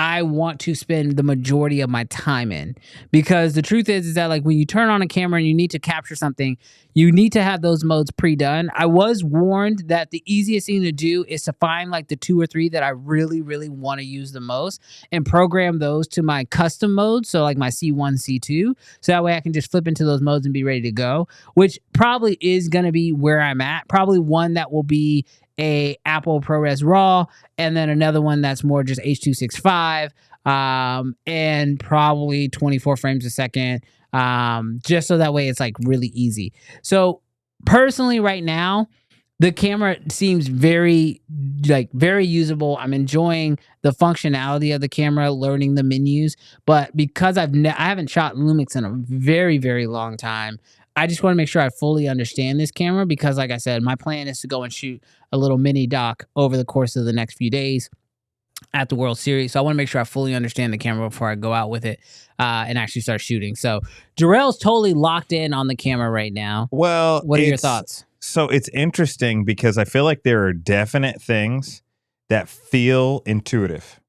S3: I want to spend the majority of my time in. Because the truth is that, like, when you turn on a camera and you need to capture something, you need to have those modes pre-done. I was warned that the easiest thing to do is to find, like, the 2 or 3 that I really, really want to use the most and program those to my custom modes. So, like, my C1, C2. So that way I can just flip into those modes and be ready to go, which probably is going to be where I'm at. Probably one that will be a Apple ProRes RAW, and then another one that's more just H.265, and probably 24 frames a second, just so that way it's, like, really easy. So personally right now, the camera seems very usable. I'm enjoying the functionality of the camera, learning the menus, but because I haven't shot Lumix in a very, very long time, I just want to make sure I fully understand this camera, because, like I said, my plan is to go and shoot a little mini doc over the course of the next few days. at the World Series. So I want to make sure I fully understand the camera before I go out with it and actually start shooting. So Jarrell's totally locked in on the camera right now.
S1: Well,
S3: what are your thoughts?
S1: So it's interesting because I feel like there are definite things that feel intuitive.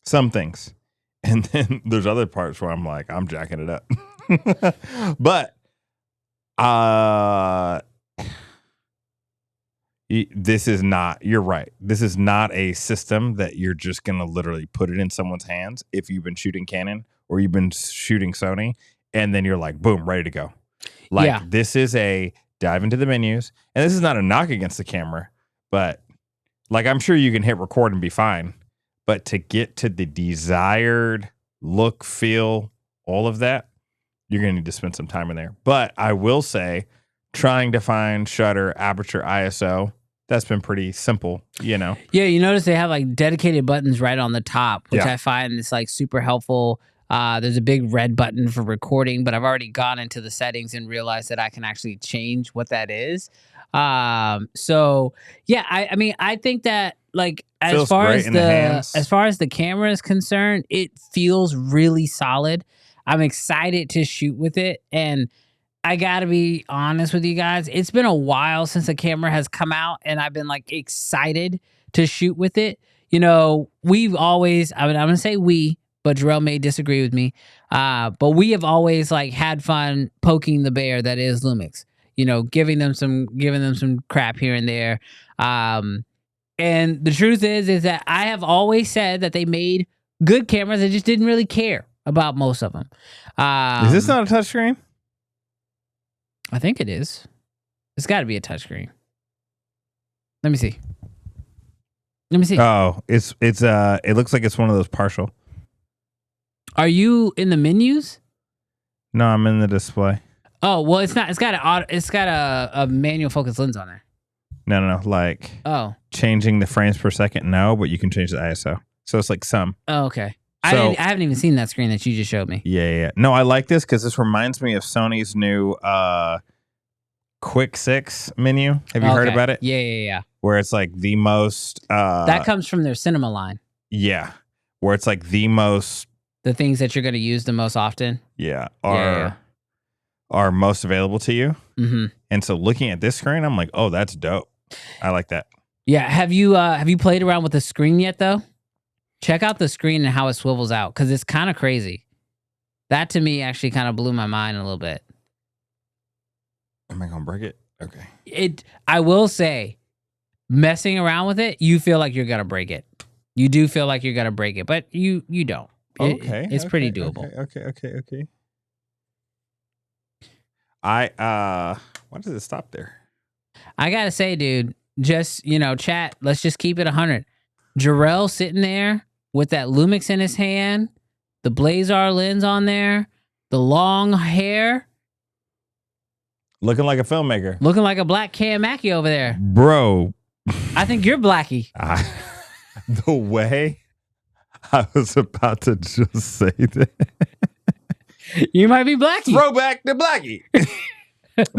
S1: Some things. And then there's other parts where I'm like, I'm jacking it up. But this is not, you're right. This is not a system that you're just going to literally put it in someone's hands if you've been shooting Canon or you've been shooting Sony, and then you're like, boom, ready to go. Like, this is a dive into the menus. And this is not a knock against the camera, but like, I'm sure you can hit record and be fine. But to get to the desired look, feel, all of that, you're going to need to spend some time in there. But I will say, trying to find shutter, aperture, ISO, that's been pretty simple, you know?
S3: Yeah, you notice they have like dedicated buttons right on the top, which I find is like super helpful. There's a big red button for recording, but I've already gone into the settings and realized that I can actually change what that is. So yeah, I mean, I think that like as far as the camera is concerned, it feels really solid. I'm excited to shoot with it, and I gotta be honest with you guys. It's been a while since the camera has come out, and I've been like excited to shoot with it. You know, we've always, I'm gonna say we, but Jarrell may disagree with me. But we have always like had fun poking the bear that is Lumix. You know, giving them some crap here and there. And the truth is that I have always said that they made good cameras. I just didn't really care about most of them.
S1: Is this not a touchscreen?
S3: I think it is. It's got to be a touchscreen. Let me see.
S1: Oh, it looks like it's one of those partial.
S3: Are you in the menus?
S1: No, I'm in the display.
S3: Oh, well, it's not. It's got a manual focus lens on there.
S1: No. Like, changing the frames per second. No, but you can change the ISO. So it's like some.
S3: Oh, okay.
S1: So,
S3: I haven't even seen that screen that you just showed me.
S1: Yeah. No, I like this because this reminds me of Sony's new Quick 6 menu. Have you heard about it?
S3: Yeah.
S1: Where it's like the most...
S3: that comes from their cinema line.
S1: Yeah. Where it's like the most...
S3: The things that you're going to use the most often.
S1: Yeah. Are most available to you.
S3: Mm-hmm.
S1: And so looking at this screen, I'm like, oh, that's dope. I like that.
S3: Yeah. Have you played around with the screen yet, though? Check out the screen and how it swivels out, because it's kind of crazy. That, to me, actually kind of blew my mind a little bit.
S1: Am I going to break it? Okay.
S3: I will say, messing around with it, you feel like you're going to break it. You do feel like you're going to break it, but you don't. It's pretty doable.
S1: Okay. Why does it stop there?
S3: I got to say, dude, just, chat, let's just keep it 100. Jarrell sitting there with that Lumix in his hand, the Blazar lens on there, the long hair.
S1: Looking like a filmmaker.
S3: Looking like a black Cam Mackie over there.
S1: Bro.
S3: I think you're Blackie.
S1: The way I was about to just say that.
S3: You might be Blackie.
S1: Throwback to Blackie.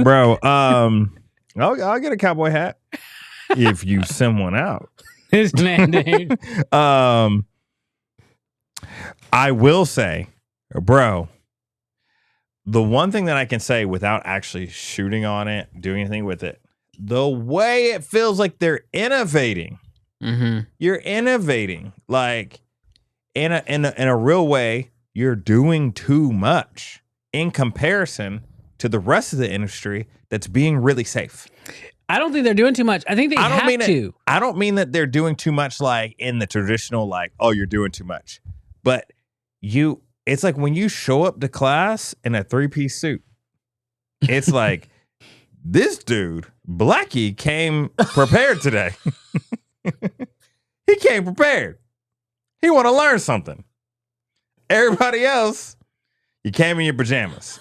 S1: Bro, I'll get a cowboy hat if you send one out.
S3: This man, dude.
S1: I will say, bro, the one thing that I can say without actually shooting on it, doing anything with it, the way it feels like they're innovating.
S3: Mm-hmm.
S1: You're innovating. Like, in a real way, you're doing too much in comparison to the rest of the industry that's being really safe.
S3: I don't think they're doing too much. I think they have to.
S1: I don't mean that they're doing too much like in the traditional, like, oh, you're doing too much. But it's like when you show up to class in a 3-piece suit, it's like, this dude, Blackie, came prepared today. He came prepared. He want to learn something. Everybody else, you came in your pajamas.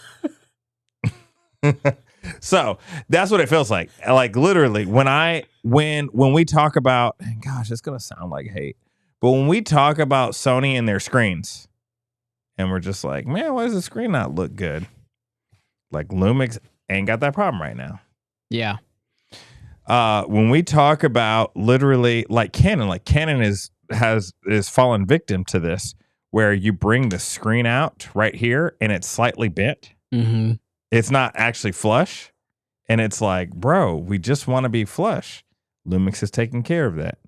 S1: So that's what it feels like. Like, literally, when we talk about, and gosh, it's gonna sound like hate, but when we talk about Sony and their screens, and we're just like, man, why does the screen not look good? Like, Lumix ain't got that problem right now.
S3: Yeah.
S1: When we talk about literally like Canon is is fallen victim to this, where you bring the screen out right here and it's slightly bent.
S3: Mm-hmm.
S1: It's not actually flush. And it's like, bro, we just want to be flush. Lumix is taking care of that.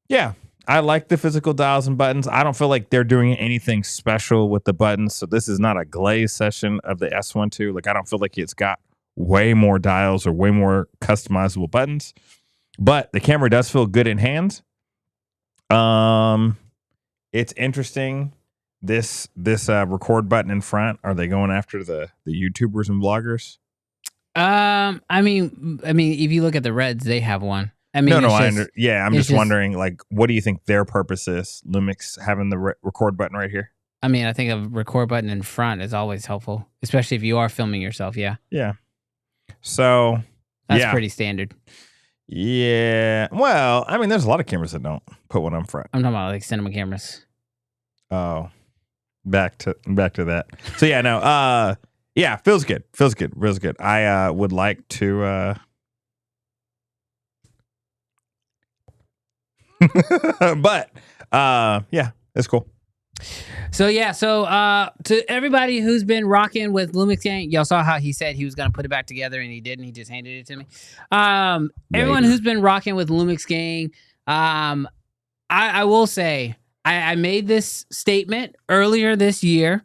S1: Yeah, I like the physical dials and buttons. I don't feel like they're doing anything special with the buttons. So this is not a glaze session of the S1II. Like, I don't feel like it's got way more dials or way more customizable buttons. But the camera does feel good in hands. It's interesting. This record button in front. Are they going after the YouTubers and vloggers?
S3: I mean, if you look at the Reds, they have one. I mean,
S1: I'm just wondering, like, what do you think their purpose is? Lumix having the record button right here.
S3: I mean, I think a record button in front is always helpful, especially if you are filming yourself. Yeah.
S1: Yeah. So
S3: that's pretty standard.
S1: Yeah. Well, I mean, there's a lot of cameras that don't put one on front.
S3: I'm talking about like cinema cameras.
S1: Oh, back to that. So yeah, no. Yeah, feels good. Feels good. I would like to. But yeah, it's cool.
S3: So to everybody who's been rocking with Lumix Gang, y'all saw how he said he was gonna put it back together and he didn't. He just handed it to me. Everyone who's been rocking with Lumix Gang, I will say I made this statement earlier this year,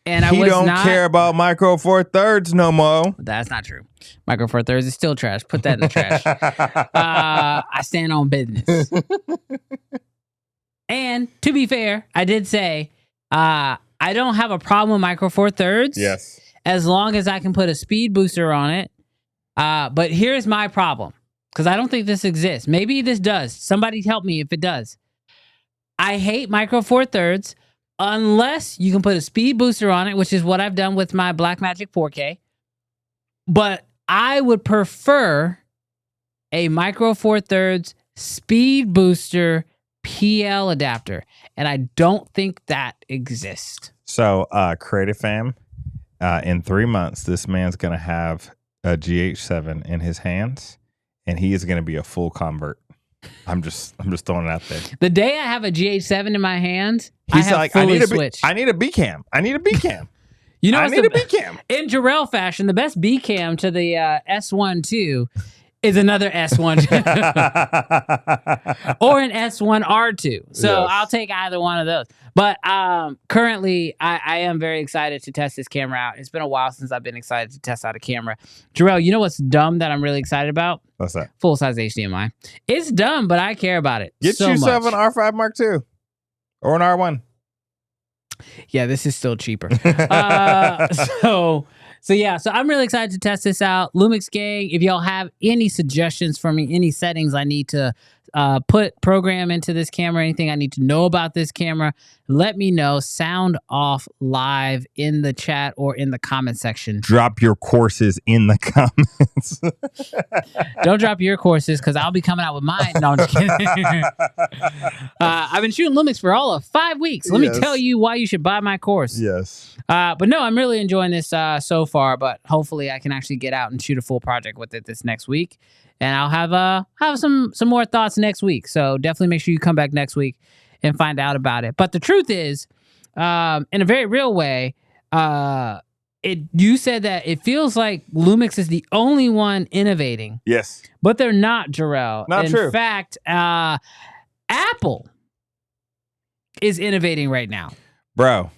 S3: and I was not
S1: care about Micro Four Thirds no more.
S3: That's not true. Micro Four Thirds is still trash. Put that in the trash. I stand on business. And to be fair, I did say I don't have a problem with Micro Four Thirds.
S1: Yes.
S3: As long as I can put a speed booster on it. But here's my problem, because I don't think this exists. Maybe this does. Somebody help me if it does. I hate Micro Four Thirds unless you can put a speed booster on it, which is what I've done with my Blackmagic 4K. But I would prefer a Micro Four Thirds speed booster PL adapter, and I don't think that exists.
S1: So, Creative Fam, in 3 months, this man's gonna have a GH7 in his hands, and he is gonna be a full convert. I'm just throwing it out there.
S3: The day I have a GH7 in my hands,
S1: he's
S3: I need a
S1: B cam. I need a B cam.
S3: You know,
S1: I need a B cam.
S3: In Jarrell fashion, the best B cam to the S1II is another S1 or an S1R2. So yes. I'll take either one of those. But currently, I am very excited to test this camera out. It's been a while since I've been excited to test out a camera. Jarrell, you know what's dumb that I'm really excited about?
S1: What's that?
S3: Full-size HDMI. It's dumb, but I care about it.
S1: Get yourself an R5 Mark II or an R1.
S3: Yeah, this is still cheaper. So I'm really excited to test this out. Lumix Gang, if y'all have any suggestions for me, any settings I need to program into this camera, anything I need to know about this camera, let me know. Sound off live in the chat or in the comment section.
S1: Drop your courses in the comments.
S3: Don't drop your courses, because I'll be coming out with mine. No, I'm just kidding. I've been shooting Lumix for all of 5 weeks. Let me tell you why you should buy my course.
S1: Yes.
S3: But no, I'm really enjoying this so far, but hopefully I can actually get out and shoot a full project with it this next week. And I'll have some more thoughts next week. So definitely make sure you come back next week and find out about it. But the truth is, in a very real way, you said that it feels like Lumix is the only one innovating.
S1: Yes.
S3: But they're not, Jarrell.
S1: Not true.
S3: In fact, Apple is innovating right now.
S1: Bro,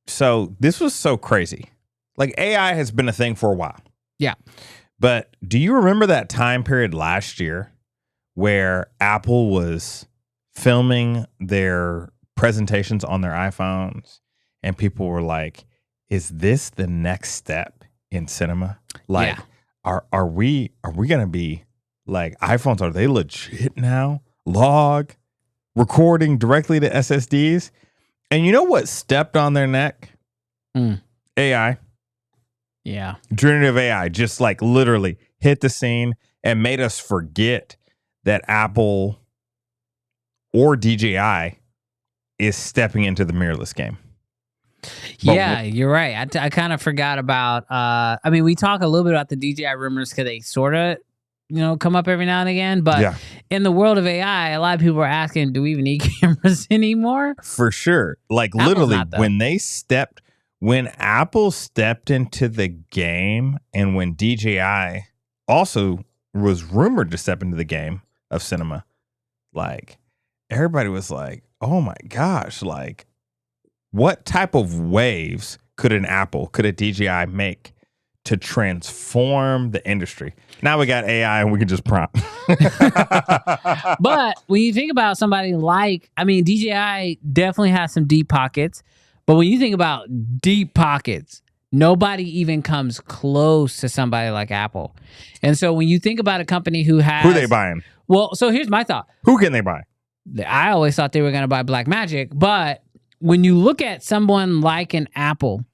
S1: so this was so crazy. Like, AI has been a thing for a while.
S3: Yeah.
S1: But do you remember that time period last year where Apple was filming their presentations on their iPhones and people were like, is this the next step in cinema? Like, are we going to be like, iPhones, are they legit now? Log, recording directly to SSDs? And you know what stepped on their neck? AI.
S3: Yeah.
S1: Generative AI just like literally hit the scene and made us forget that Apple or DJI is stepping into the mirrorless game.
S3: Yeah, you're right. I kind of forgot about, we talk a little bit about the DJI rumors because they sort of, come up every now and again, but in the world of AI, a lot of people are asking, do we even need cameras anymore?
S1: For sure. Like
S3: Apple's
S1: literally
S3: not, though.
S1: when Apple stepped into the game and when DJI also was rumored to step into the game of cinema, like everybody was like, oh my gosh, like what type of waves could a DJI make to transform the industry? Now we got AI and we can just prompt.
S3: But when you think about somebody like, I mean, DJI definitely has some deep pockets, but when you think about deep pockets, nobody even comes close to somebody like Apple. And so when you think about a company who has...
S1: Who they buying?
S3: Well, so here's my thought.
S1: Who can they buy?
S3: I always thought they were going to buy Blackmagic, but when you look at someone like an Apple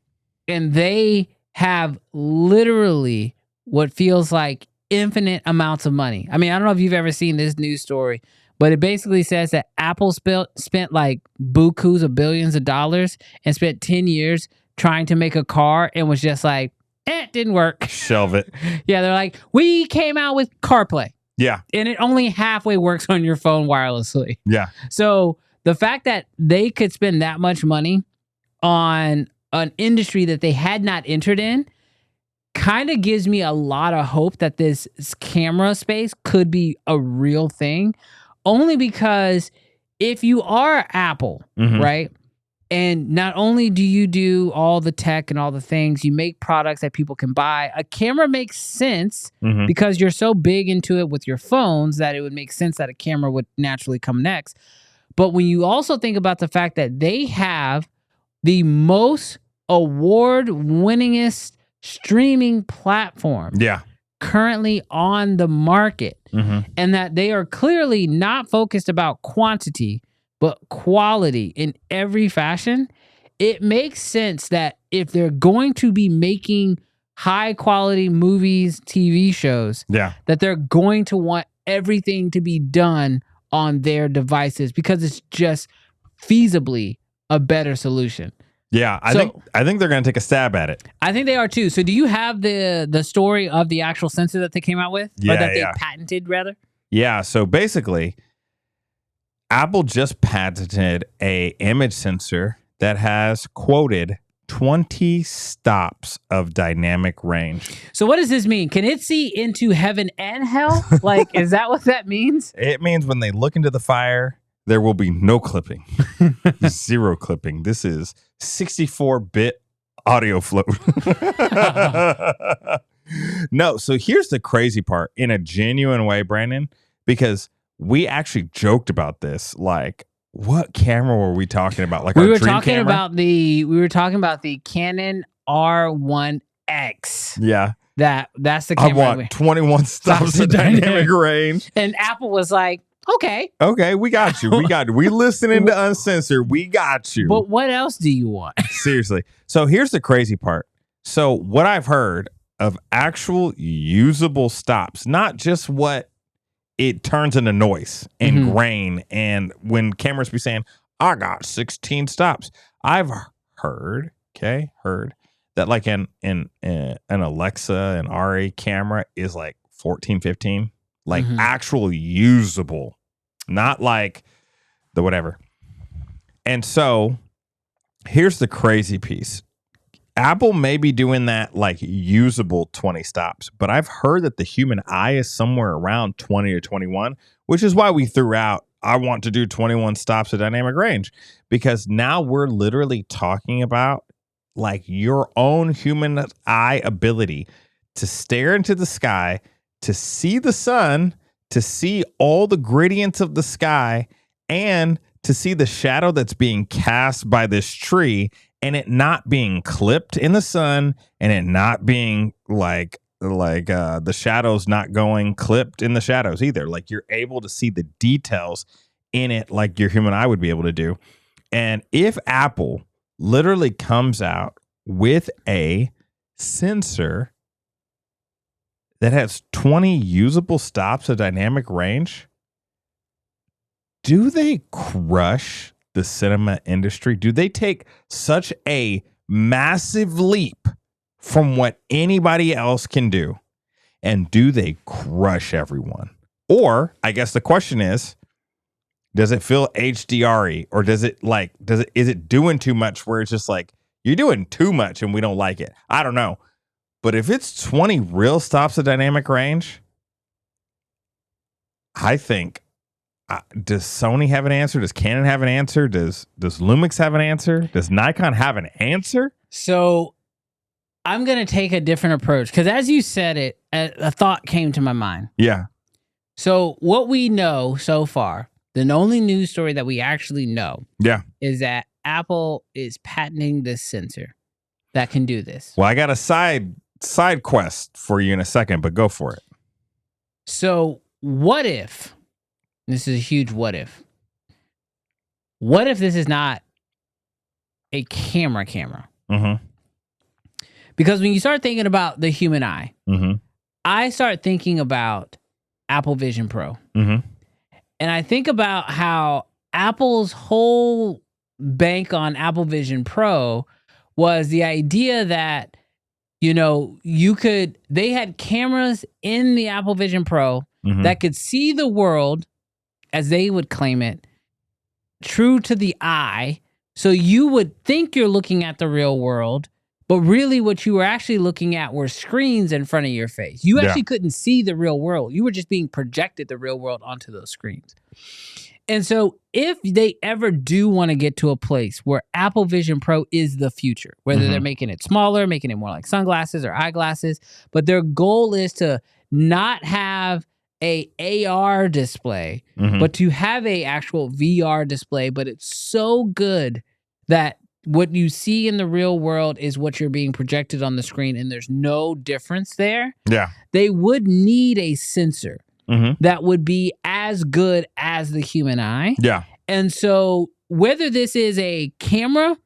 S3: and they have literally what feels like infinite amounts of money. I mean, I don't know if you've ever seen this news story, but it basically says that Apple spent like bukus of billions of dollars and spent 10 years trying to make a car and was just like, it didn't work.
S1: Shelve it.
S3: Yeah, they're like, we came out with CarPlay.
S1: Yeah.
S3: And it only halfway works on your phone wirelessly.
S1: Yeah.
S3: So the fact that they could spend that much money on an industry that they had not entered in kind of gives me a lot of hope that this camera space could be a real thing. Only because if you are Apple, right? And not only do you do all the tech and all the things, you make products that people can buy. A camera makes sense because you're so big into it with your phones that it would make sense that a camera would naturally come next. But when you also think about the fact that they have the most award-winningest streaming platform currently on the market, and that they are clearly not focused about quantity, but quality in every fashion, it makes sense that if they're going to be making high-quality movies, TV shows, that they're going to want everything to be done on their devices because it's just feasibly a better solution.
S1: Yeah, I think they're going to take a stab at it.
S3: I think they are too. So do you have the story of the actual sensor that they came out with?
S1: Yeah,
S3: or that they patented, rather?
S1: Yeah, so basically, Apple just patented a image sensor that has quoted 20 stops of dynamic range.
S3: So what does this mean? Can it see into heaven and hell? Like, is that what that means?
S1: It means when they look into the fire, there will be no clipping. Zero clipping. This is 64-bit audio flow. No, so here's the crazy part in a genuine way, Brandon, because we actually joked about this. Like, what camera were we talking about? Like,
S3: we
S1: our
S3: were
S1: dream
S3: talking
S1: camera?
S3: about the Canon R1X.
S1: Yeah.
S3: That's the
S1: I
S3: camera.
S1: want 21 stops of dynamic range.
S3: And Apple was like, okay.
S1: Okay, we got you. We listening to Uncensored. We got you.
S3: But what else do you want?
S1: Seriously. So here's the crazy part. So what I've heard of actual usable stops, not just what it turns into noise and grain, and when cameras be saying, I got 16 stops. I've heard that like an Alexa, an RA camera is like 14, 15, like actual usable, not like the whatever. And so here's the crazy piece. Apple may be doing that like usable 20 stops, but I've heard that the human eye is somewhere around 20 or 21, which is why we threw out, I want to do 21 stops of dynamic range, because now we're literally talking about like your own human eye ability to stare into the sky, to see the sun, to see all the gradients of the sky, and to see the shadow that's being cast by this tree, and it not being clipped in the sun, and it not being like the shadows not going clipped in the shadows either. Like, you're able to see the details in it like your human eye would be able to do. And if Apple literally comes out with a sensor that has 20 usable stops of dynamic range, do they crush the cinema industry? Do they take such a massive leap from what anybody else can do? And do they crush everyone? Or I guess the question is, does it feel HDR-y, or is it doing too much where it's just like, you're doing too much and we don't like it? I don't know. But if it's 20 real stops of dynamic range, I think, does Sony have an answer? Does Canon have an answer? Does Lumix have an answer? Does Nikon have an answer?
S3: So I'm going to take a different approach because as you said it, a thought came to my mind.
S1: Yeah.
S3: So what we know so far, the only news story that we actually know is that Apple is patenting this sensor that can do this.
S1: Well, I got a side quest for you in a second, but go for it.
S3: So what if, this is a huge what if this is not a camera?
S1: Mm-hmm.
S3: Because when you start thinking about the human eye,
S1: mm-hmm.
S3: I start thinking about Apple Vision Pro.
S1: Mm-hmm.
S3: And I think about how Apple's whole bank on Apple Vision Pro was the idea that, they had cameras in the Apple Vision Pro
S1: mm-hmm.
S3: that could see the world, as they would claim it, true to the eye. So you would think you're looking at the real world, but really what you were actually looking at were screens in front of your face. You actually couldn't see the real world. You were just being projected the real world onto those screens. And so if they ever do want to get to a place where Apple Vision Pro is the future, whether
S1: mm-hmm.
S3: they're making it smaller, making it more like sunglasses or eyeglasses, but their goal is to not have a AR display,
S1: mm-hmm.
S3: but to have a actual VR display, but it's so good that what you see in the real world is what you're being projected on the screen, and there's no difference there.
S1: Yeah.
S3: They would need a sensor
S1: mm-hmm.
S3: that would be as good as the human eye.
S1: Yeah.
S3: And so whether this is a camera,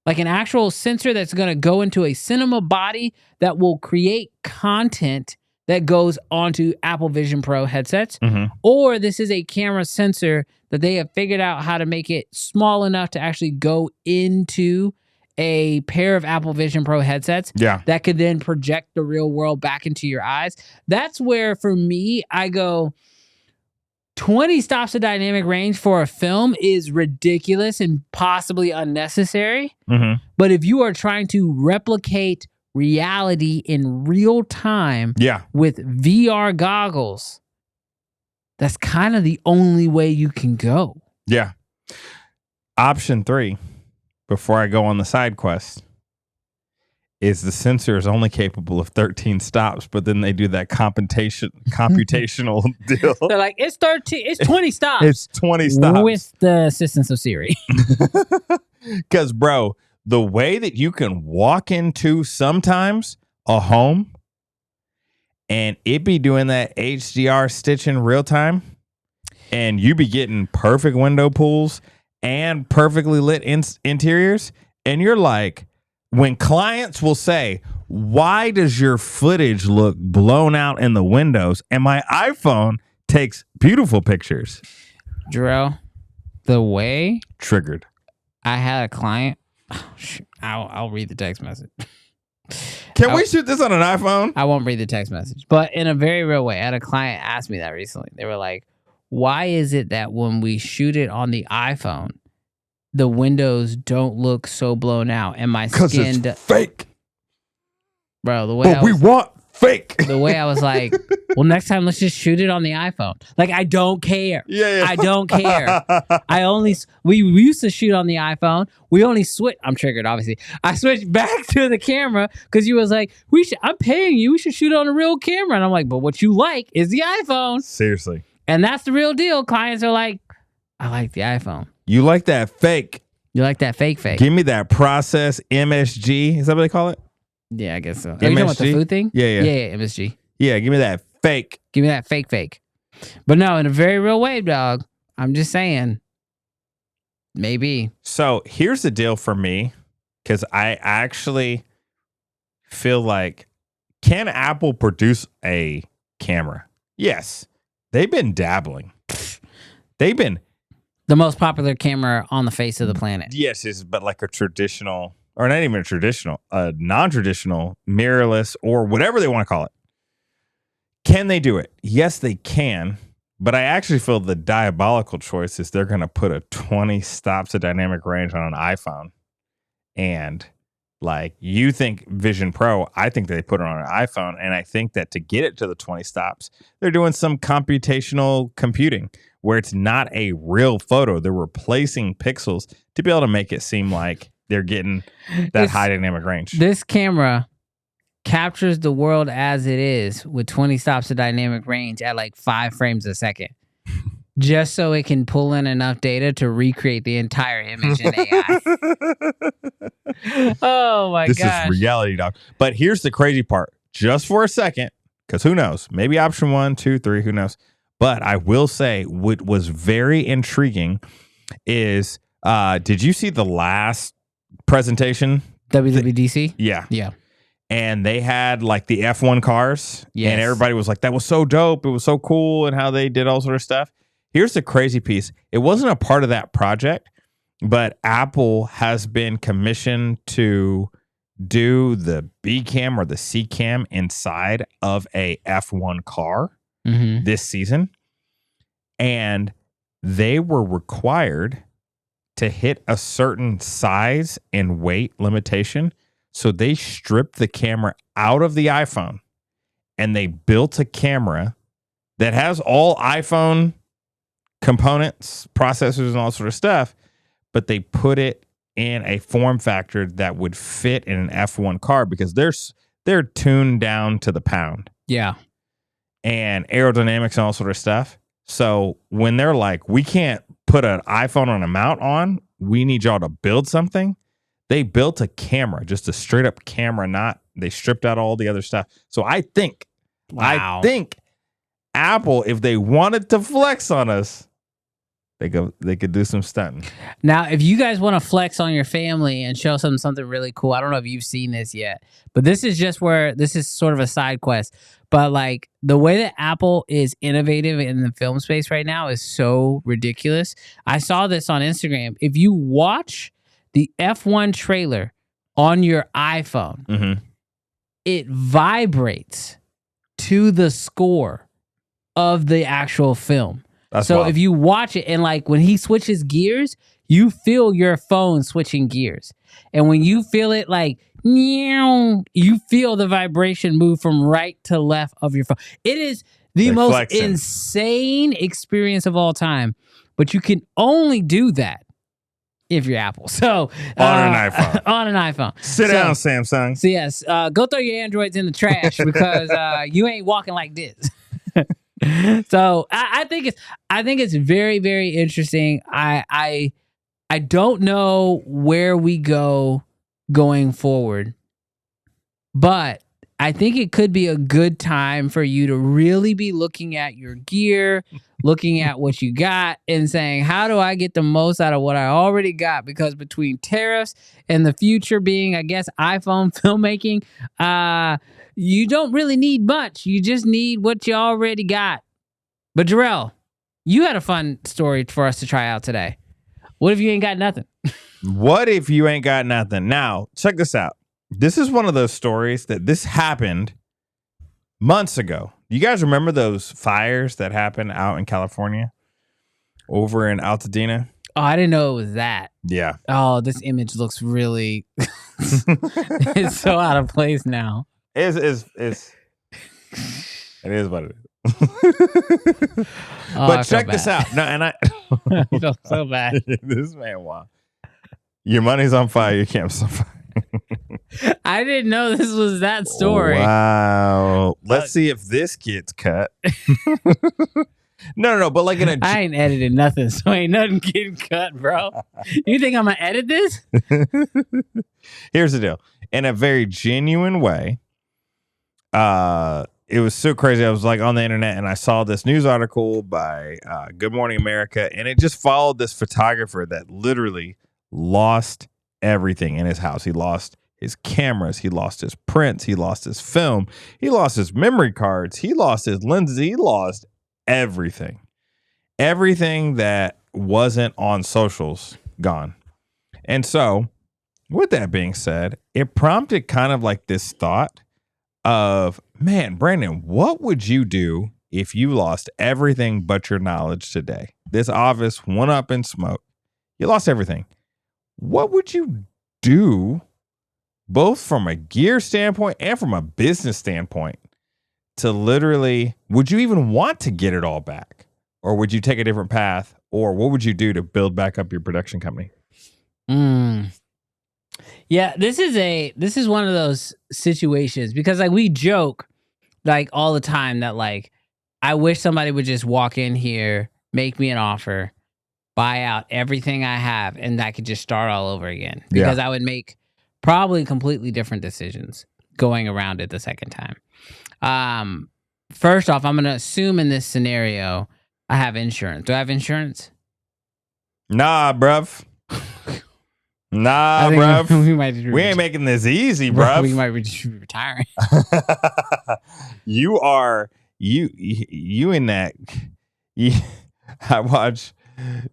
S3: like an actual sensor that's going to go into a cinema body that will create content that goes onto Apple Vision Pro headsets,
S1: mm-hmm.
S3: or this is a camera sensor that they have figured out how to make it small enough to actually go into a pair of Apple Vision Pro headsets that could then project the real world back into your eyes. That's where, for me, I go, 20 stops of dynamic range for a film is ridiculous and possibly unnecessary.
S1: Mm-hmm.
S3: But if you are trying to replicate reality in real time with VR goggles, that's kind of the only way you can go.
S1: Yeah. Option 3, before I go on the side quest, is the sensor is only capable of 13 stops, but then they do that computational deal.
S3: They're like, it's 20 stops.
S1: It's 20 stops.
S3: With the assistance of Siri.
S1: Because, bro, the way that you can walk into sometimes a home and it be doing that HDR stitch in real time, and you be getting perfect window pools and perfectly lit interiors, and you're like, when clients will say, why does your footage look blown out in the windows? And my iPhone takes beautiful pictures.
S3: Jarrell, the way
S1: triggered.
S3: I had a client. I'll read the text message.
S1: Can we shoot this on an iPhone?
S3: I won't read the text message, but in a very real way. I had a client ask me that recently. They were like, why is it that when we shoot it on the iPhone, the windows don't look so blown out and my skin...
S1: Because it's fake.
S3: Bro, the way
S1: we want fake.
S3: The way I was like, well, next time let's just shoot it on the iPhone. Like, I don't care.
S1: Yeah.
S3: I don't care. We used to shoot on the iPhone. We only switch. I'm triggered, obviously. I switched back to the camera because you was like, I'm paying you. We should shoot on a real camera. And I'm like, but what you like is the iPhone.
S1: Seriously.
S3: And that's the real deal. Clients are like, I like the iPhone.
S1: You like that fake.
S3: You like that fake.
S1: Give me that process MSG. Is that what they call it?
S3: Yeah, I guess so. Are
S1: MSG?
S3: you talking about the food thing?
S1: Yeah,
S3: MSG.
S1: Yeah, give me that fake.
S3: Give me that fake. But no, in a very real way, dog. I'm just saying. Maybe.
S1: So here's the deal for me, because I actually feel like, can Apple produce a camera? Yes. They've been dabbling. They've been...
S3: The most popular camera on the face of the planet.
S1: Yes, but like a traditional, or not even a traditional, a non-traditional, mirrorless, or whatever they want to call it. Can they do it? Yes, they can. But I actually feel the diabolical choice is they're going to put a 20 stops of dynamic range on an iPhone. And like you think Vision Pro, I think they put it on an iPhone. And I think that to get it to the 20 stops, they're doing some computational computing where it's not a real photo. They're replacing pixels to be able to make it seem like they're getting that high dynamic range.
S3: This camera captures the world as it is with 20 stops of dynamic range at like 5 frames a second, just so it can pull in enough data to recreate the entire image in AI. Oh my gosh.
S1: This is reality, dog. But here's the crazy part. Just for a second, because who knows? Maybe option 1, 2, 3, who knows? But I will say what was very intriguing is, did you see the last presentation?
S3: WWDC?
S1: Yeah.
S3: Yeah.
S1: And they had like the F1 cars.
S3: Yes.
S1: And everybody was like, that was so dope. It was so cool and how they did all sort of stuff. Here's the crazy piece. It wasn't a part of that project, but Apple has been commissioned to do the B cam or the C cam inside of a F1 car this season. And they were required to hit a certain size and weight limitation. So they stripped the camera out of the iPhone and they built a camera that has all iPhone components, processors, and all sort of stuff, but they put it in a form factor that would fit in an F1 car because they're tuned down to the pound.
S3: Yeah.
S1: And aerodynamics and all sort of stuff. So when they're like, we can't put an iPhone on a mount on, we need y'all to build something. They built a camera, just a straight up camera, they stripped out all the other stuff. So I think Apple, if they wanted to flex on us, they could do some stunting.
S3: Now, if you guys want to flex on your family and show something really cool, I don't know if you've seen this yet, but this is sort of a side quest. But like the way that Apple is innovative in the film space right now is so ridiculous. I saw this on Instagram. If you watch the F1 trailer on your iPhone, it vibrates to the score of the actual film.
S1: That's
S3: so
S1: wild.
S3: If you watch it and like when he switches gears, you feel your phone switching gears. And when you feel it like, you feel the vibration move from right to left of your phone. It is the most insane experience of all time. But you can only do that if you're Apple. So
S1: on an iPhone.
S3: On an iPhone.
S1: Sit down, Samsung.
S3: So yes, go throw your Androids in the trash because you ain't walking like this. So I think it's very, very interesting. I don't know where we go going forward, but I think it could be a good time for you to really be looking at your gear, looking at what you got and saying, how do I get the most out of what I already got? Because between tariffs and the future being, I guess, iPhone filmmaking, you don't really need much. You just need what you already got. But Jarrell, you had a fun story for us to try out today. What if you ain't got nothing?
S1: What if you ain't got nothing? Now, check this out. This is one of those stories that this happened months ago. You guys remember those fires that happened out in California over in Altadena?
S3: Oh, I didn't know it was that.
S1: Yeah.
S3: Oh, this image looks really... it's so out of place now.
S1: It is what it is. But check this out. No, and I
S3: you feel so bad.
S1: This man, wow. Your money's on fire, your camera's on fire.
S3: I didn't know this was that story.
S1: Wow. Let's see if this gets cut. No, but like
S3: I ain't edited nothing, so ain't nothing getting cut, bro. You think I'm gonna edit this?
S1: Here's the deal. In a very genuine way, it was so crazy. I was like on the internet and I saw this news article by Good Morning America, and it just followed this photographer that literally lost everything in his house. He lost his cameras, he lost his prints, he lost his film, he lost his memory cards, he lost his lenses, he lost everything. Everything that wasn't on socials, gone. And so, with that being said, it prompted kind of like this thought of, man, Brandon, what would you do if you lost everything but your knowledge today, this office went up in smoke, you lost everything, what would you do, both from a gear standpoint and from a business standpoint, to literally, would you even want to get it all back? Or would you take a different path? Or what would you do to build back up your production company?
S3: Yeah, this is one of those situations, because like we joke like all the time that like I wish somebody would just walk in here, make me an offer, buy out everything I have, and I could just start all over again, because I would make probably completely different decisions going around it the second time. First off, I'm going to assume in this scenario I have insurance. Do I have insurance?
S1: Nah, bruv. Nah, bruv. We ain't making this easy, bruv.
S3: We might just be retiring.
S1: You in that. I watched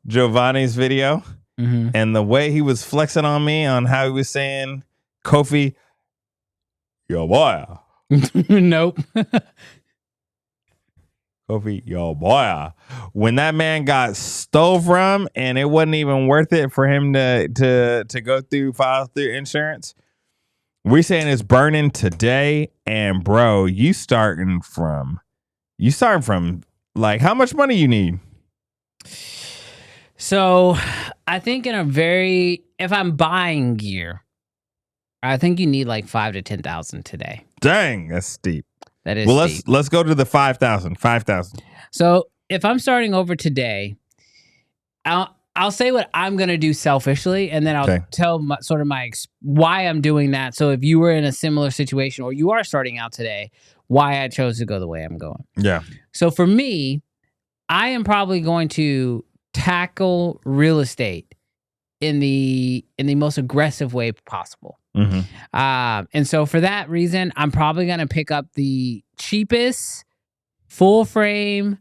S1: Giovanni's video, and the way he was flexing on me on how he was saying, Kofi, yo boy.
S3: Nope.
S1: Kofi, yo boy. When that man got stole from and it wasn't even worth it for him to go file through insurance, we saying it's burning today. And bro, you starting from like, how much money you need?
S3: So I think if I'm buying gear, I think you need like 5,000 to 10,000 today.
S1: Dang, that's steep.
S3: That is steep.
S1: Let's go to the 5,000.
S3: So if I'm starting over today, I'll say what I'm going to do selfishly, and then I'll tell why I'm doing that. So if you were in a similar situation or you are starting out today, why I chose to go the way I'm going.
S1: Yeah. So
S3: for me, I am probably going to tackle real estate in the most aggressive way possible. And so for that reason, I'm probably going to pick up the cheapest full frame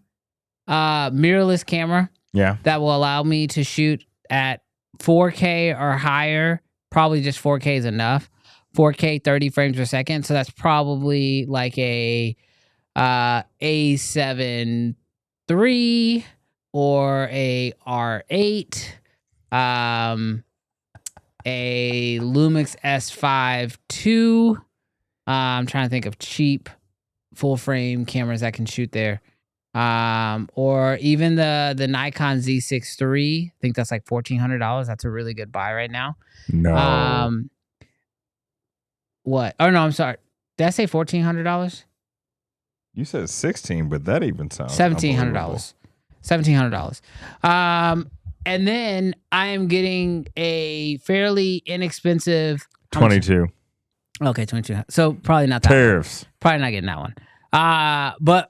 S3: mirrorless camera that will allow me to shoot at 4K or higher. Probably just 4K is enough. 4K 30 frames per second. So that's probably like a A7 III or a R8, a Lumix S1II II. I'm trying to think of cheap full frame cameras that can shoot there. Or even the Nikon Z6 III. I think that's like $1,400. That's a really good buy right now.
S1: No.
S3: What? Oh no, I'm sorry. Did I say $1,400?
S1: You said 16, but that even sounds
S3: $1,700. $1,700. And then I am getting a fairly inexpensive
S1: 22.
S3: Okay, 22. So probably not that.
S1: Tariffs.
S3: Probably not getting that one.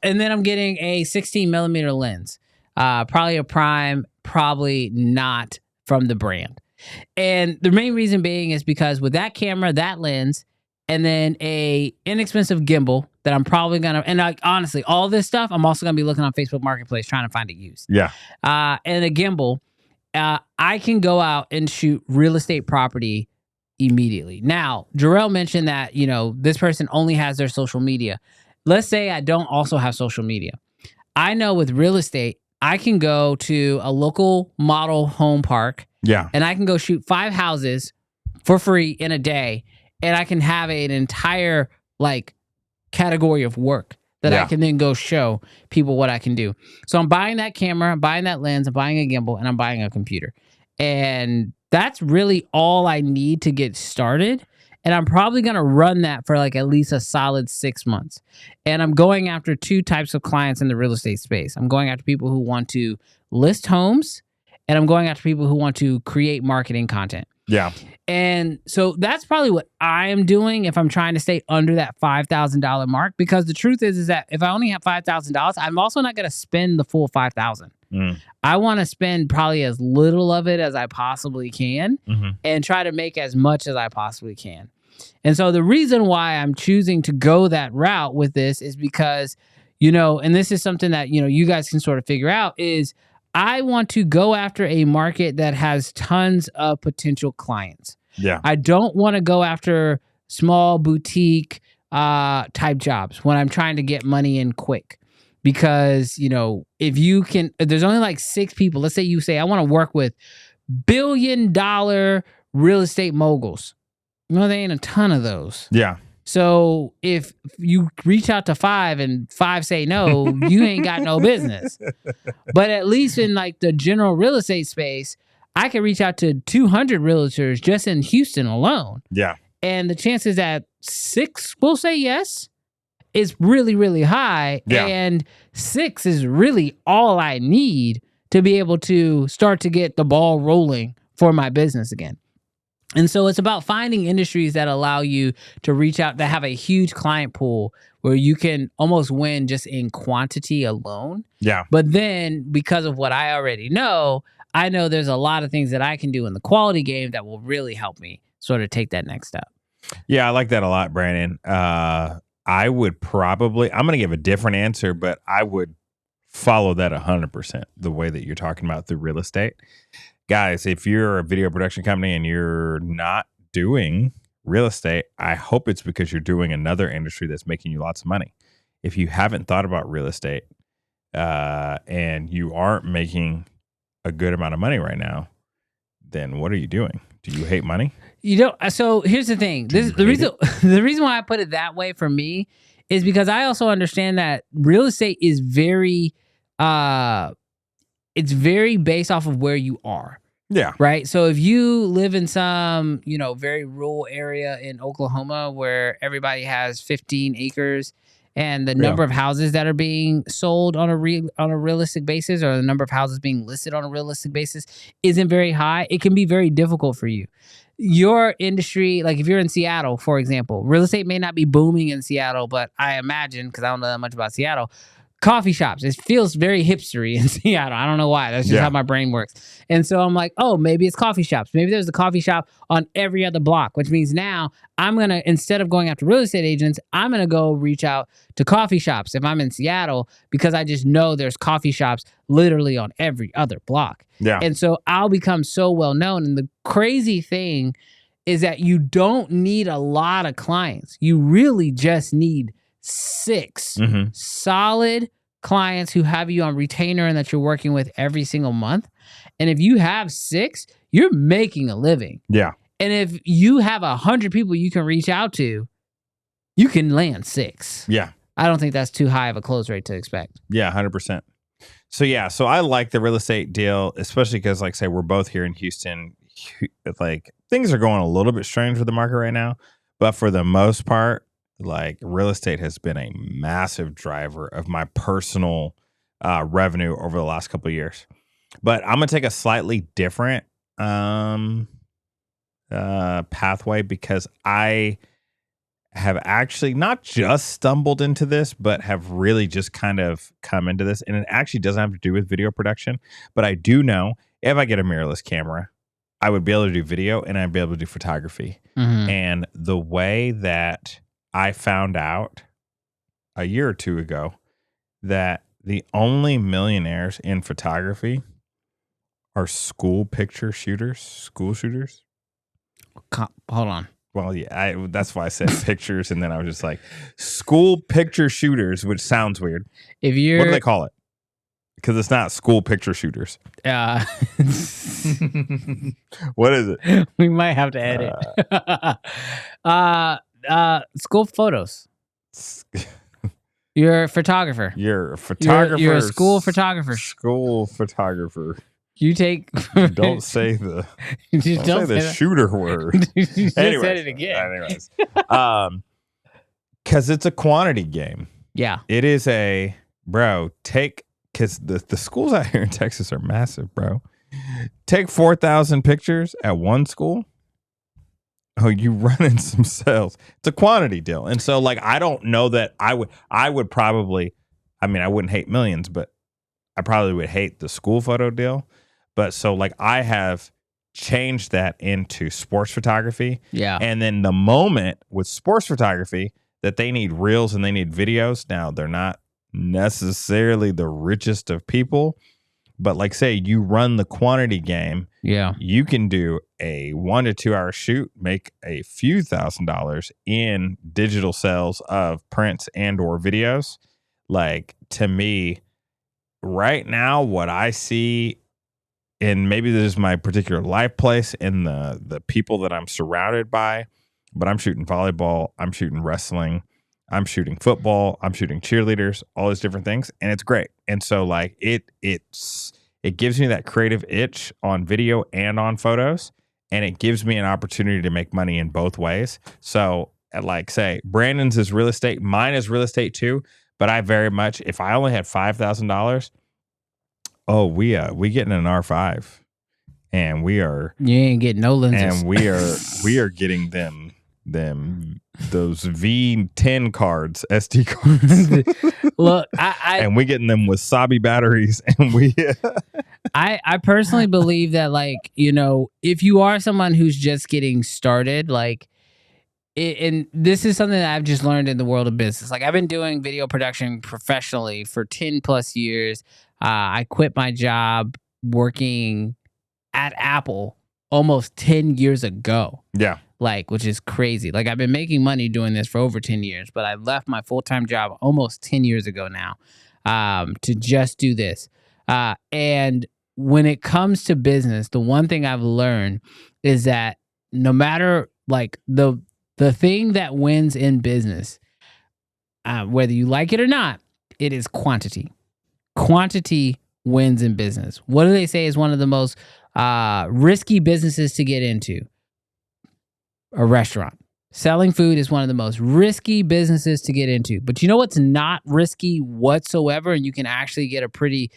S3: And then I'm getting a 16 millimeter lens. Probably a prime, probably not from the brand. And the main reason being is because with that camera, that lens, and then a inexpensive gimbal that I'm probably gonna, and like honestly, all this stuff I'm also gonna be looking on Facebook Marketplace trying to find it used.
S1: Yeah.
S3: And a gimbal, I can go out and shoot real estate property immediately. Now, Jarrell mentioned that, this person only has their social media. Let's say I don't also have social media. I know with real estate, I can go to a local model home park.
S1: Yeah.
S3: And I can go shoot 5 houses for free in a day. And I can have an entire category of work that I can then go show people what I can do. So I'm buying that camera, I'm buying that lens, I'm buying a gimbal, and I'm buying a computer. And that's really all I need to get started. And I'm probably going to run that for at least a solid 6 months. And I'm going after 2 types of clients in the real estate space. I'm going after people who want to list homes, and I'm going after people who want to create marketing content.
S1: Yeah.
S3: And so that's probably what I am doing if I'm trying to stay under that $5,000 mark, because the truth is that if I only have $5,000, I'm also not going to spend the full $5,000. I want to spend probably as little of it as I possibly can and try to make as much as I possibly can. And so the reason why I'm choosing to go that route with this is because, and this is something that, you guys can sort of figure out, is I want to go after a market that has tons of potential clients.
S1: Yeah.
S3: I don't want to go after small boutique type jobs when I'm trying to get money in quick, because, if you can, there's only like 6 people. Let's say you say, I want to work with billion-dollar real estate moguls. There ain't a ton of those.
S1: Yeah.
S3: So if you reach out to 5 and 5 say no, you ain't got no business. But at least in like the general real estate space, I can reach out to 200 realtors just in Houston alone.
S1: Yeah.
S3: And the chances that 6 will say yes is really, really high.
S1: Yeah.
S3: And 6 is really all I need to be able to start to get the ball rolling for my business again. And so it's about finding industries that allow you to reach out, that have a huge client pool where you can almost win just in quantity alone.
S1: Yeah.
S3: But then because of what I already know, I know there's a lot of things that I can do in the quality game that will really help me sort of take that next step.
S1: Yeah, I like that a lot, Brandon. I would probably, I'm going to give a different answer, but I would follow that 100%, the way that you're talking about through real estate. Guys, if you're a video production company and you're not doing real estate, I hope it's because you're doing another industry that's making you lots of money. If you haven't thought about real estate and you aren't making a good amount of money right now, then what are you doing? Do you hate money?
S3: So here's the thing. The reason why I put it that way for me is because I also understand that real estate is very it's very based off of where you are.
S1: Yeah.
S3: Right. So if you live in some, very rural area in Oklahoma where everybody has 15 acres and the number of houses that are being sold on a realistic basis, or the number of houses being listed on a realistic basis, isn't very high, it can be very difficult for you. Your industry, like if you're in Seattle, for example, real estate may not be booming in Seattle, but I imagine, because I don't know that much about Seattle, coffee shops, it feels very hipstery in Seattle. I don't know why. That's just how my brain works. And so I'm like, oh, maybe it's coffee shops. Maybe there's a coffee shop on every other block, which means now I'm going to, instead of going after real estate agents, I'm going to go reach out to coffee shops if I'm in Seattle, because I just know there's coffee shops literally on every other block.
S1: Yeah.
S3: And so I'll become so well known. And the crazy thing is that you don't need a lot of clients. You really just need 6 solid clients who have you on retainer and that you're working with every single month. And if you have 6, you're making a living.
S1: Yeah.
S3: And if you have 100 people you can reach out to, you can land 6.
S1: Yeah.
S3: I don't think that's too high of a close rate to expect.
S1: Yeah, 100%. So I like the real estate deal, especially because, like, say, we're both here in Houston. Like, things are going a little bit strange with the market right now, but for the most part, like, real estate has been a massive driver of my personal revenue over the last couple of years. But I'm gonna take a slightly different pathway, because I have actually not just stumbled into this, but have really just kind of come into this. And it actually doesn't have to do with video production, but I do know if I get a mirrorless camera, I would be able to do video and I'd be able to do photography. And the way that I found out a year or two ago that the only millionaires in photography are school shooters.
S3: Hold on.
S1: Well, yeah, that's why I said pictures, and then I was just like, school picture shooters, which sounds weird.
S3: If you're,
S1: what do they call it? Because it's not school picture shooters. What is it?
S3: We might have to edit. School photos. You're a photographer.
S1: You're a photographer.
S3: You're a school photographer.
S1: School photographer.
S3: You take.
S1: Don't say the. Don't say the shooter word.
S3: You just said it again.
S1: Anyways, because it's a quantity game.
S3: Yeah,
S1: it is because the schools out here in Texas are massive, bro. Take 4,000 pictures at one school. Oh, you run in some sales. It's a quantity deal. And so, like, I don't know that I would probably, I mean, I wouldn't hate millions, but I probably would hate the school photo deal. But so, like, I have changed that into sports photography.
S3: Yeah.
S1: And then the moment with sports photography that they need reels and they need videos. Now, they're not necessarily the richest of people, but like, say you run the quantity game, you can do a 1 to 2 hour shoot, make a few $1,000s in digital sales of prints and or videos. like to me right now, what I see, and maybe this is my particular life place and the people that I'm surrounded by, but I'm shooting volleyball, I'm shooting wrestling, I'm shooting football, I'm shooting cheerleaders, all these different things, and it's great. And so like it gives me that creative itch on video and on photos, and it gives me an opportunity to make money in both ways. So like say Brandon's is real estate, mine is real estate too, but I very much, if I only had $5,000, oh, we getting an R5, and we are,
S3: you ain't getting no lenses,
S1: and we are getting them those V10 cards, SD cards.
S3: Look, I
S1: and we getting them with Sabi batteries, and we.
S3: I personally believe that, like, you know, if you are someone who's just getting started, like, and this is something that I've just learned in the world of business. Like, I've been doing video production professionally for 10 plus years. I quit my job working at Apple almost 10 years ago.
S1: Yeah.
S3: Like, which is crazy. Like, I've been making money doing this for over 10 years, but I left my full-time job almost 10 years ago now to just do this. And when it comes to business, the one thing I've learned is that no matter, like, the thing that wins in business, whether you like it or not, it is quantity. Quantity wins in business. What do they say is one of the most risky businesses to get into? A restaurant. Selling food is one of the most risky businesses to get into. But you know what's not risky whatsoever, and you can actually get a pretty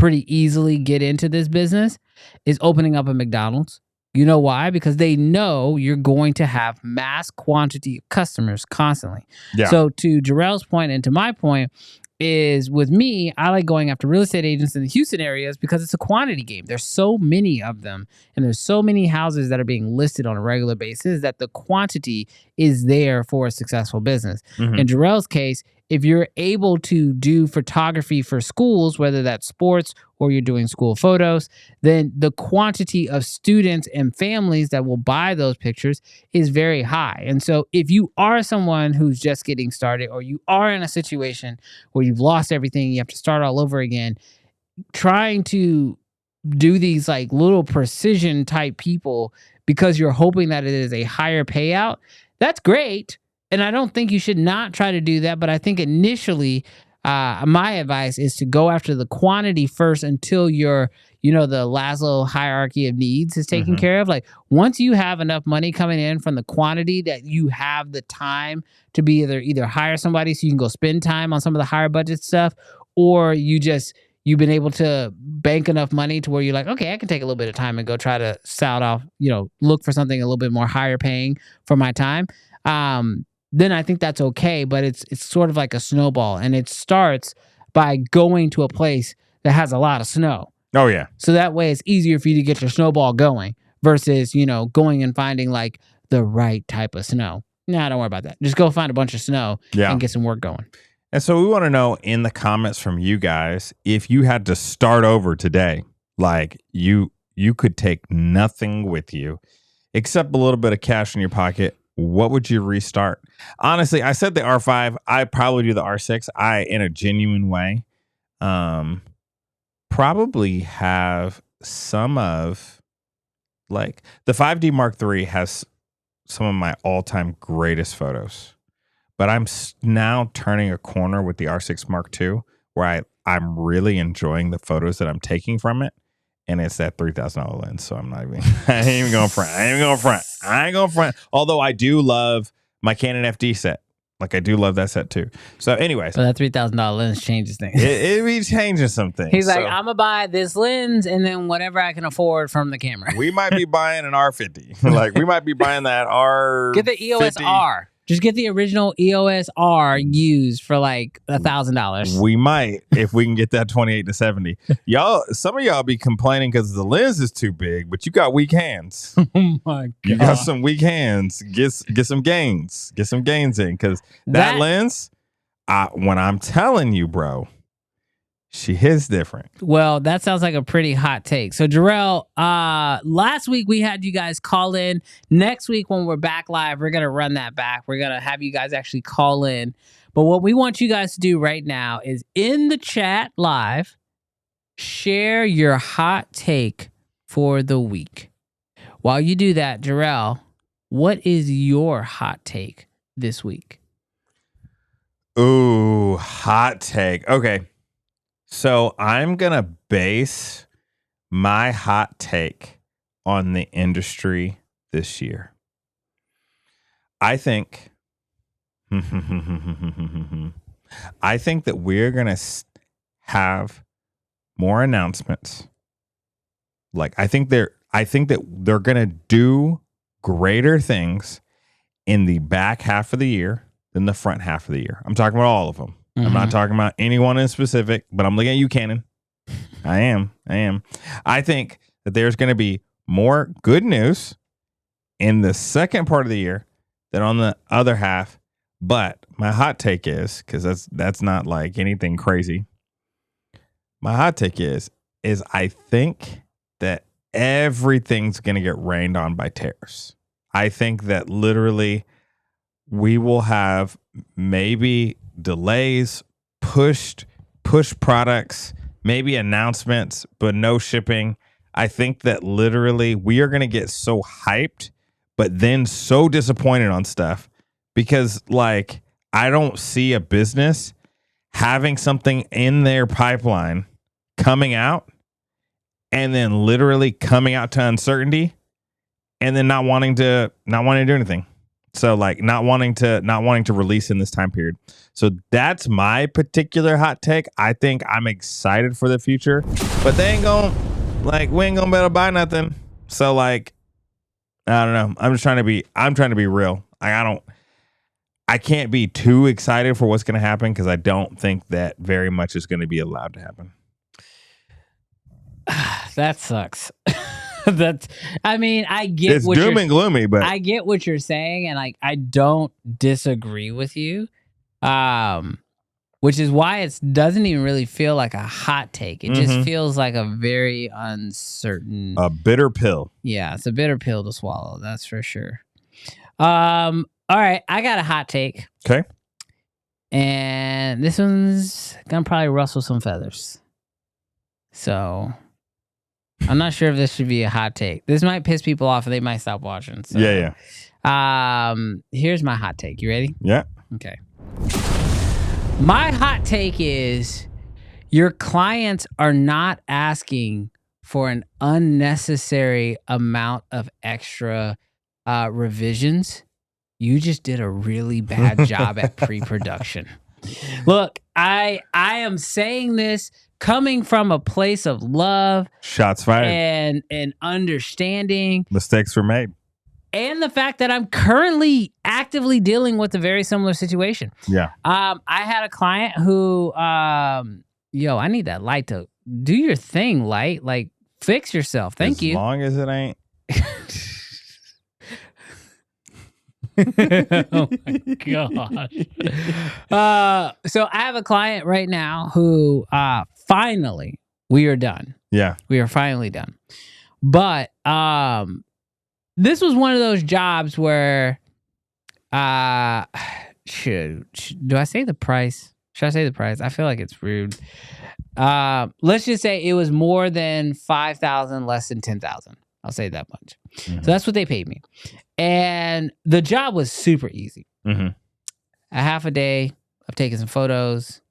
S3: easily get into this business, is opening up a McDonald's. You know why? Because they know you're going to have mass quantity of customers constantly.
S1: Yeah.
S3: So to Jarrell's point and to my point is, with me, I like going after real estate agents in the Houston areas because it's a quantity game. There's so many of them, and there's so many houses that are being listed on a regular basis that the quantity is there for a successful business.
S1: Mm-hmm.
S3: In Jarrell's case, if you're able to do photography for schools, whether that's sports or you're doing school photos, then the quantity of students and families that will buy those pictures is very high. And so if you are someone who's just getting started, or you are in a situation where you've lost everything, you have to start all over again, trying to do these like little precision type people because you're hoping that it is a higher payout, that's great. And I don't think you should not try to do that. But I think initially, my advice is to go after the quantity first until your, you know, the Laszlo hierarchy of needs is taken care of. Like, once you have enough money coming in from the quantity that you have the time to be either hire somebody so you can go spend time on some of the higher budget stuff, or you've been able to bank enough money to where you're like, okay, I can take a little bit of time and go try to sound off, you know, look for something a little bit more higher paying for my time. Then I think that's okay. But it's sort of like a snowball, and it starts by going to a place that has a lot of snow.
S1: Oh yeah.
S3: So that way it's easier for you to get your snowball going versus, you know, going and finding like the right type of snow. Nah, don't worry about that. Just go find a bunch of snow and get some work going.
S1: And so we want to know in the comments from you guys, if you had to start over today, like you could take nothing with you except a little bit of cash in your pocket, what would you restart? Honestly, I said the R5. I'd probably do the R6. In a genuine way, probably have some of, like, the 5D Mark III has some of my all-time greatest photos. But I'm now turning a corner with the R6 Mark II where I'm really enjoying the photos that I'm taking from it. And it's that $3,000 lens. So I ain't even going front. Although I do love my Canon FD set. Like, I do love that set too. So anyways.
S3: But that $3,000 lens changes things.
S1: It be changing some things.
S3: He's like, I'm going to buy this lens and then whatever I can afford from the camera.
S1: We might be buying an R50. Like, we might be buying that R.
S3: Get the EOS R. Just get the original EOS R used for like $1,000.
S1: We might, if we can get that 28 to 70. Y'all, some of y'all be complaining because the lens is too big, but you got weak hands.
S3: Oh my God.
S1: You got some weak hands. Get some gains. Get some gains in, because that lens, when I'm telling you, bro, she hits different.
S3: Well, that sounds like a pretty hot take. So, Jarrell, last week we had you guys call in. Next week when we're back live, we're going to run that back. We're going to have you guys actually call in. But what we want you guys to do right now is in the chat live, share your hot take for the week. While you do that, Jarrell, what is your hot take this week?
S1: Ooh, hot take. Okay. So I'm going to base my hot take on the industry this year. I think that we're going to have more announcements. Like I think that they're going to do greater things in the back half of the year than the front half of the year. I'm talking about all of them. Mm-hmm. I'm not talking about anyone in specific, but I'm looking at you, Canon. I am. I think that there's going to be more good news in the second part of the year than on the other half. But my hot take is, because that's not like anything crazy. My hot take is I think that everything's going to get rained on by tariffs. I think that literally we will have maybe delays, push products, maybe announcements, but no shipping. I think that literally we are going to get so hyped, but then so disappointed on stuff because like I don't see a business having something in their pipeline coming out and then literally coming out to uncertainty and then not wanting to do anything. So like not wanting to release in this time period. So that's my particular hot take. I think I'm excited for the future, but we ain't gonna be able to buy nothing. So like, I don't know. I'm trying to be real. I can't be too excited for what's going to happen because I don't think that very much is going to be allowed to happen.
S3: That sucks. I get
S1: it's doom and gloomy, but
S3: I get what you're saying, and like I don't disagree with you. Which is why it doesn't even really feel like a hot take. It just feels like a very uncertain,
S1: a bitter pill.
S3: Yeah, it's a bitter pill to swallow. That's for sure. All right, I got a hot take.
S1: Okay,
S3: and this one's gonna probably rustle some feathers. So I'm not sure if this should be a hot take. This might piss people off and they might stop watching. So.
S1: Yeah.
S3: Here's my hot take. You ready?
S1: Yeah.
S3: Okay. My hot take is your clients are not asking for an unnecessary amount of extra revisions. You just did a really bad job at pre-production. Look, I am saying this coming from a place of love,
S1: shots fired,
S3: and understanding.
S1: Mistakes were made,
S3: and the fact that I'm currently actively dealing with a very similar situation.
S1: Yeah.
S3: I had a client who, I need that light to do your thing, light. Like, fix yourself. Thank you.
S1: As long as it ain't.
S3: Oh my gosh. So I have a client right now who finally we are done.
S1: Yeah.
S3: We are finally done. But this was one of those jobs where do I say the price? Should I say the price? I feel like it's rude. Let's just say it was more than 5,000, less than 10,000. I'll say that much. So that's what they paid me. And the job was super easy. A half a day of taking some photos.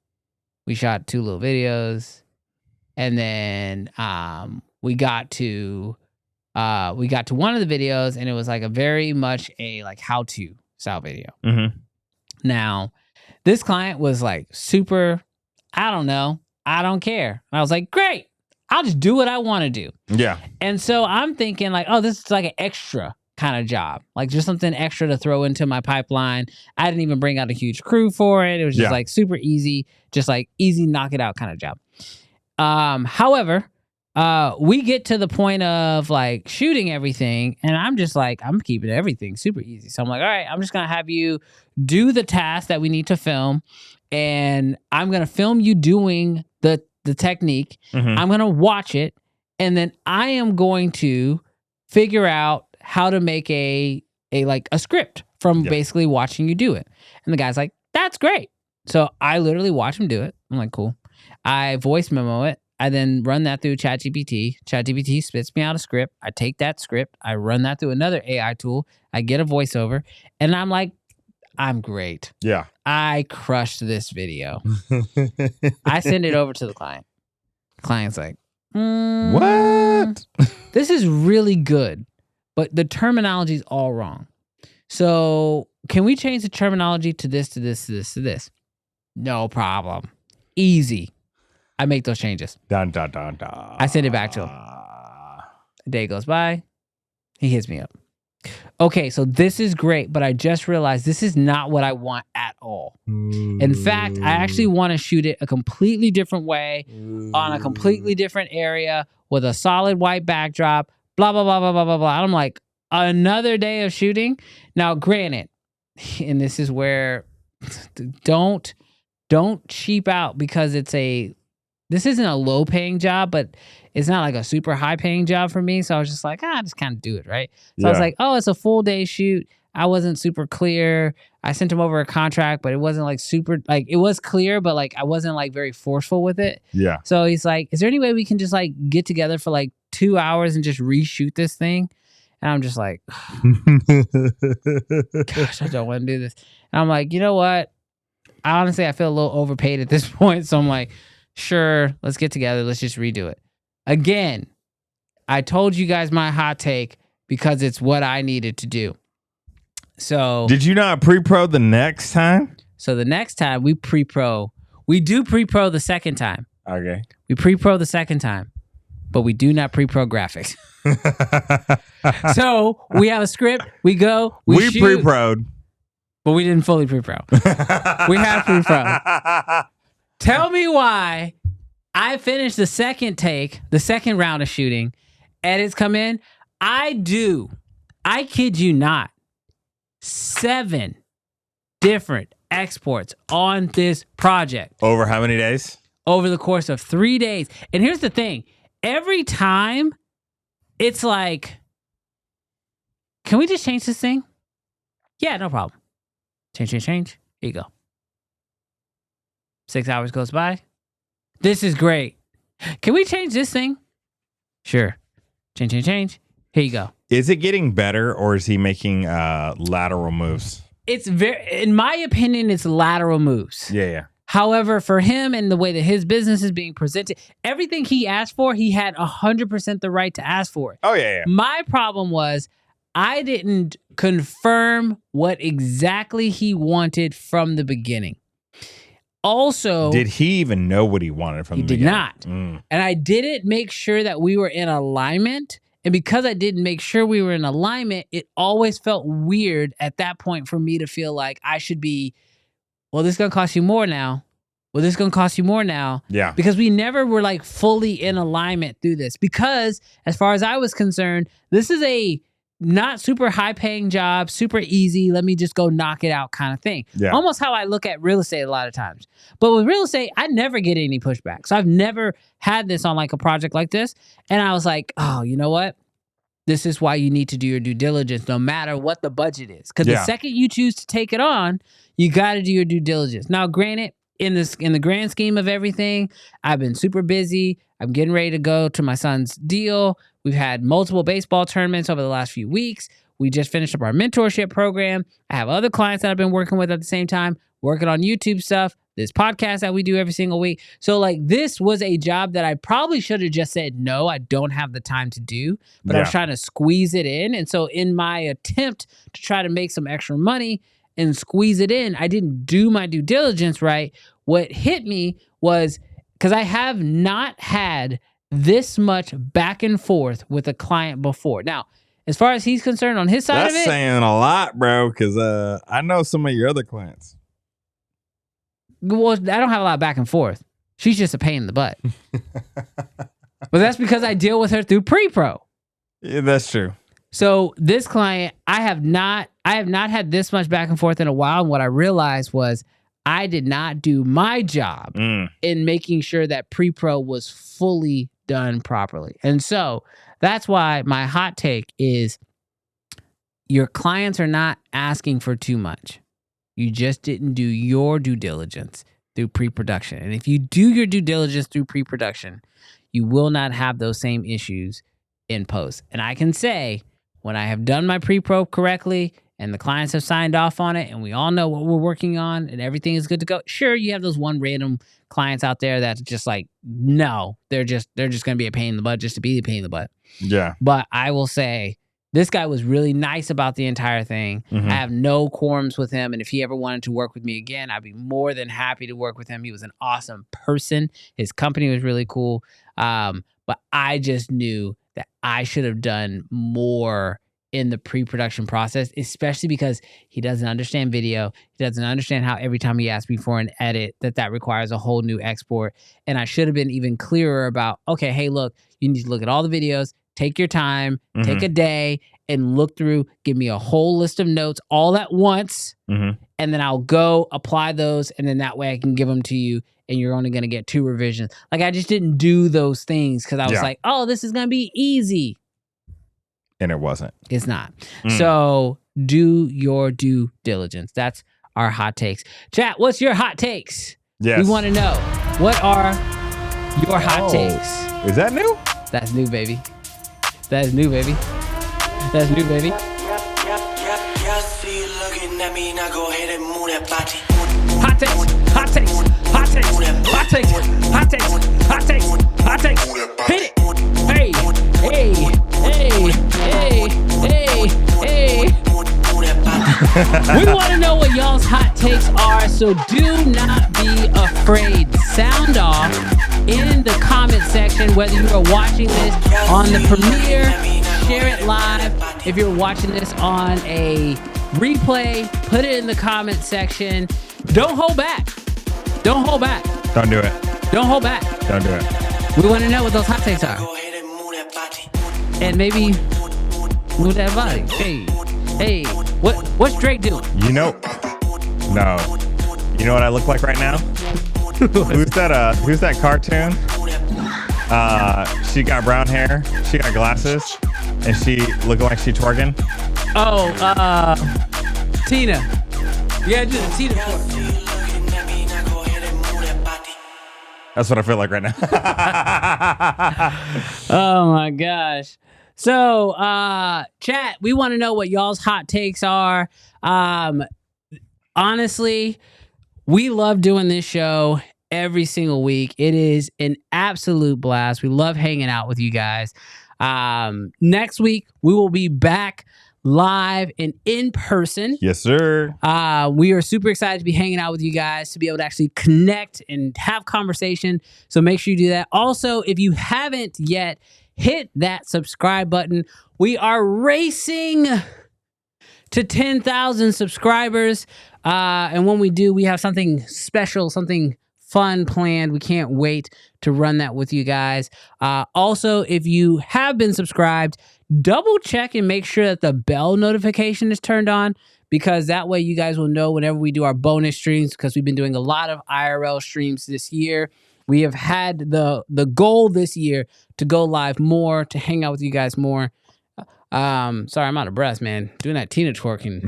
S3: We shot 2 little videos. And then we got to one of the videos, and it was like a very much a like how-to style video. Now, this client was like super, I don't know, I don't care. And I was like, great, I'll just do what I want to do.
S1: Yeah.
S3: And so I'm thinking like, oh, this is like an extra kind of job, like just something extra to throw into my pipeline. I didn't even bring out a huge crew for it. It was just like super easy, just like easy, knock it out kind of job. However, we get to the point of like shooting everything, and I'm just like, I'm keeping everything super easy. So I'm like, all right, I'm just going to have you do the task that we need to film, and I'm going to film you doing the technique. I'm going to watch it, and then I am going to figure out how to make a script from basically watching you do it. And the guy's like, that's great. So I literally watch him do it. I'm like, cool. I voice memo it. I then run that through ChatGPT. ChatGPT spits me out a script. I take that script. I run that through another AI tool. I get a voiceover. And I'm like, I'm great.
S1: Yeah.
S3: I crushed this video. I send it over to the client. Client's like,
S1: What?
S3: This is really good, but the terminology is all wrong. So can we change the terminology to this, to this, to this, to this? No problem. Easy. I make those changes.
S1: Dun, dun, dun, dun.
S3: I send it back to him. A day goes by. He hits me up. Okay, so this is great, but I just realized this is not what I want at all. In fact, I actually want to shoot it a completely different way, on a completely different area, with a solid white backdrop, blah, blah, blah, blah, blah, blah, blah. And I'm like, another day of shooting? Now, granted, and this is where don't cheap out, because this isn't a low-paying job, but it's not like a super high-paying job for me. So I was just like, just kind of do it, right? So I was like, it's a full-day shoot. I wasn't super clear. I sent him over a contract, but it wasn't like super, like it was clear, but like I wasn't like very forceful with it.
S1: Yeah.
S3: So he's like, is there any way we can just like get together for like 2 hours and just reshoot this thing? And I'm just like, gosh, I don't want to do this. And I'm like, you know what? Honestly, I feel a little overpaid at this point. So I'm like, sure, let's get together. Let's just redo it. Again, I told you guys my hot take because it's what I needed to do. So
S1: did you not pre-pro the next time?
S3: So the next time we pre-pro, we do pre-pro the second time.
S1: Okay.
S3: We pre-pro the second time, but we do not pre-pro graphics. So we have a script. We go. We shoot,
S1: pre-pro'd,
S3: but we didn't fully pre-pro. We have pre-pro. Tell me why I finished the second take, the second round of shooting, edits come in. I kid you not, 7 different exports on this project.
S1: Over how many days?
S3: Over the course of 3 days. And here's the thing. Every time, it's like, can we just change this thing? Yeah, no problem. Change. Here you go. 6 hours goes by. This is great. Can we change this thing? Sure. Change. Here you go.
S1: Is it getting better, or is he making lateral moves?
S3: It's in my opinion, it's lateral moves.
S1: Yeah.
S3: However, for him and the way that his business is being presented, everything he asked for, he had 100% the right to ask for it.
S1: Oh, yeah.
S3: My problem was I didn't confirm what exactly he wanted from the beginning. Also,
S1: did he even know what he wanted from the beginning?
S3: He did not. And I didn't make sure that we were in alignment. And because I didn't make sure we were in alignment, it always felt weird at that point for me to feel like I should be, well, this is going to cost you more now. Well, this is going to cost you more now.
S1: Yeah.
S3: Because we never were like fully in alignment through this. Because as far as I was concerned, this is a not super high paying job, super easy, let me just go knock it out kind of thing.
S1: Yeah.
S3: Almost how I look at real estate a lot of times. But with real estate, I never get any pushback. So I've never had this on like a project like this. And I was like, oh, you know what? This is why you need to do your due diligence no matter what the budget is. Because the second you choose to take it on, you got to do your due diligence. Now, granted, in the grand scheme of everything, I've been super busy. I'm getting ready to go to my son's deal. We've had multiple baseball tournaments over the last few weeks. We just finished up our mentorship program. I have other clients that I've been working with at the same time, working on YouTube stuff, this podcast that we do every single week. So like this was a job that I probably should have just said, no, I don't have the time to do, but I was trying to squeeze it in. And so in my attempt to try to make some extra money and squeeze it in, I didn't do my due diligence right. What hit me was, because I have not had this much back and forth with a client before. Now, as far as he's concerned on his side of it.
S1: That's saying a lot, bro, because I know some of your other clients.
S3: Well, I don't have a lot of back and forth. She's just a pain in the butt. But that's because I deal with her through pre-pro.
S1: Yeah, that's true.
S3: So this client, I have not had this much back and forth in a while. And what I realized was I did not do my job in making sure that pre-pro was fully done properly. And so that's why my hot take is your clients are not asking for too much. You just didn't do your due diligence through pre-production. And if you do your due diligence through pre-production, you will not have those same issues in post. And I can say, when I have done my pre-pro correctly and the clients have signed off on it and we all know what we're working on and everything is good to go, sure, you have those one random clients out there that's just like, no, they're just going to be a pain in the butt just to be a pain in the butt.
S1: Yeah.
S3: But I will say, this guy was really nice about the entire thing. I have no qualms with him. And if he ever wanted to work with me again, I'd be more than happy to work with him. He was an awesome person. His company was really cool. But I just knew that I should have done more in the pre-production process, especially because he doesn't understand video. He doesn't understand how every time he asks me for an edit, that requires a whole new export. And I should have been even clearer about, okay, hey, look, you need to look at all the videos. Take your time, take a day, and look through, give me a whole list of notes all at once, and then I'll go apply those, and then that way I can give them to you, and you're only going to get 2 revisions. Like, I just didn't do those things because I was like, oh, this is going to be easy.
S1: And it wasn't.
S3: It's not. So do your due diligence. That's our hot takes. Chat, what's your hot takes?
S1: Yes.
S3: We want to know, what are your hot takes?
S1: Is that new?
S3: That's new, baby. That's new, baby. That's new, baby. Hot takes, hot takes, hot takes, hot takes, hot takes, hot takes, hot takes. Hit it. Hey, hey, hey, hey, hey, hey. We want to know what y'all's hot takes are, so do not be afraid. Sound off in the comment section, whether you are watching this on the premiere, share it live. If you're watching this on a replay, put it in the comment section. Don't hold back. Don't hold back.
S1: Don't do it.
S3: Don't hold back.
S1: Don't do it.
S3: We want to know what those hot takes are. And maybe move that body. Hey, hey, what's Drake doing?
S1: You know, no. You know what I look like right now? Who's that cartoon? She got brown hair, she got glasses, and she looking like she twerking.
S3: Oh, Tina. Yeah, just Tina twerk.
S1: That's what I feel like right now.
S3: Oh my gosh. So, chat, we want to know what y'all's hot takes are. Honestly, we love doing this show every single week. It is an absolute blast. We love hanging out with you guys. Next week, we will be back live and in person.
S1: Yes, sir.
S3: We are super excited to be hanging out with you guys, to be able to actually connect and have conversation. So make sure you do that. Also, if you haven't yet, hit that subscribe button. We are racing to 10,000 subscribers. And when we do, we have something special, something fun planned. We can't wait to run that with you guys. Also, if you have been subscribed, double check and make sure that the bell notification is turned on, because that way you guys will know whenever we do our bonus streams, because we've been doing a lot of IRL streams this year. We have had the goal this year to go live more, to hang out with you guys more. Sorry, I'm out of breath, man. Doing that Tina twerking.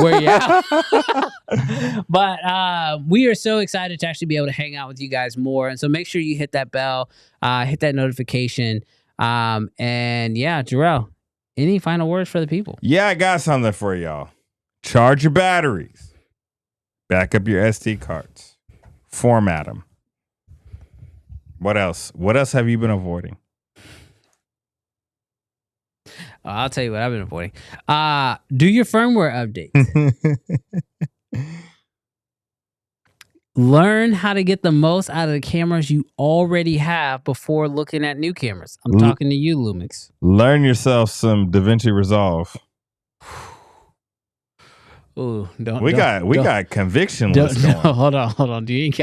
S3: Where you at? But we are so excited to actually be able to hang out with you guys more. And so make sure you hit that bell, hit that notification. And yeah, Jarrell, any final words for the people?
S1: Yeah, I got something for y'all. Charge your batteries. Back up your SD cards. Format them. What else? What else have you been avoiding?
S3: I'll tell you what I've been avoiding. Do your firmware updates. Learn how to get the most out of the cameras you already have before looking at new cameras. I'm talking to you, Lumix.
S1: Learn yourself some DaVinci Resolve.
S3: Ooh,
S1: we got conviction lists going.
S3: No, hold on. You ain't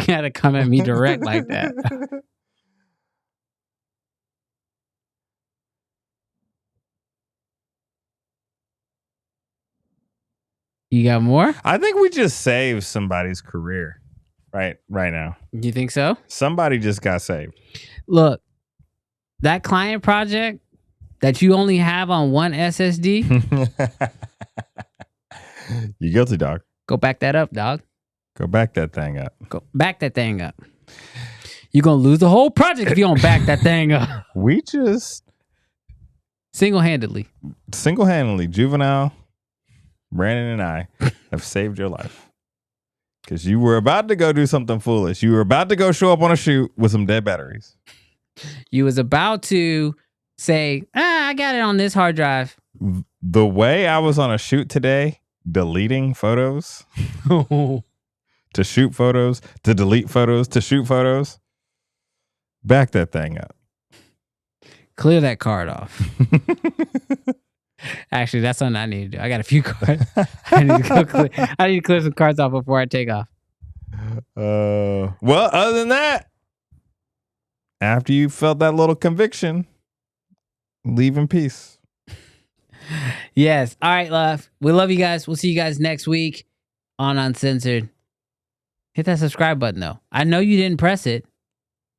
S3: gotta come at me direct like that. You got more?
S1: I think we just saved somebody's career right now.
S3: You think so?
S1: Somebody just got saved.
S3: Look, that client project that you only have on one SSD.
S1: You guilty, dog.
S3: Go back that up, dog.
S1: Go back that thing up.
S3: Go back that thing up. You're going to lose the whole project if you don't back that thing up.
S1: We just
S3: Single-handedly,
S1: Juvenile, Brandon, and I have saved your life. Because you were about to go do something foolish. You were about to go show up on a shoot with some dead batteries.
S3: You was about to say, I got it on this hard drive.
S1: The way I was on a shoot today, deleting photos, to shoot photos, to delete photos, to shoot photos, back that thing up.
S3: Clear that card off. Actually, that's something I need to do. I got a few cards. I need to clear some cards off before I take off.
S1: Well, other than that, after you felt that little conviction, leave in peace.
S3: Yes. All right, love. We love you guys. We'll see you guys next week on Uncensored. Hit that subscribe button, though. I know you didn't press it.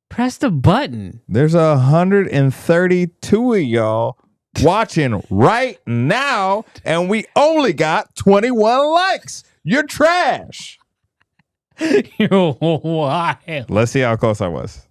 S3: Press the button.
S1: There's 132 of y'all watching right now, and we only got 21 likes. You're trash.
S3: You're wild.
S1: Let's see how close I was.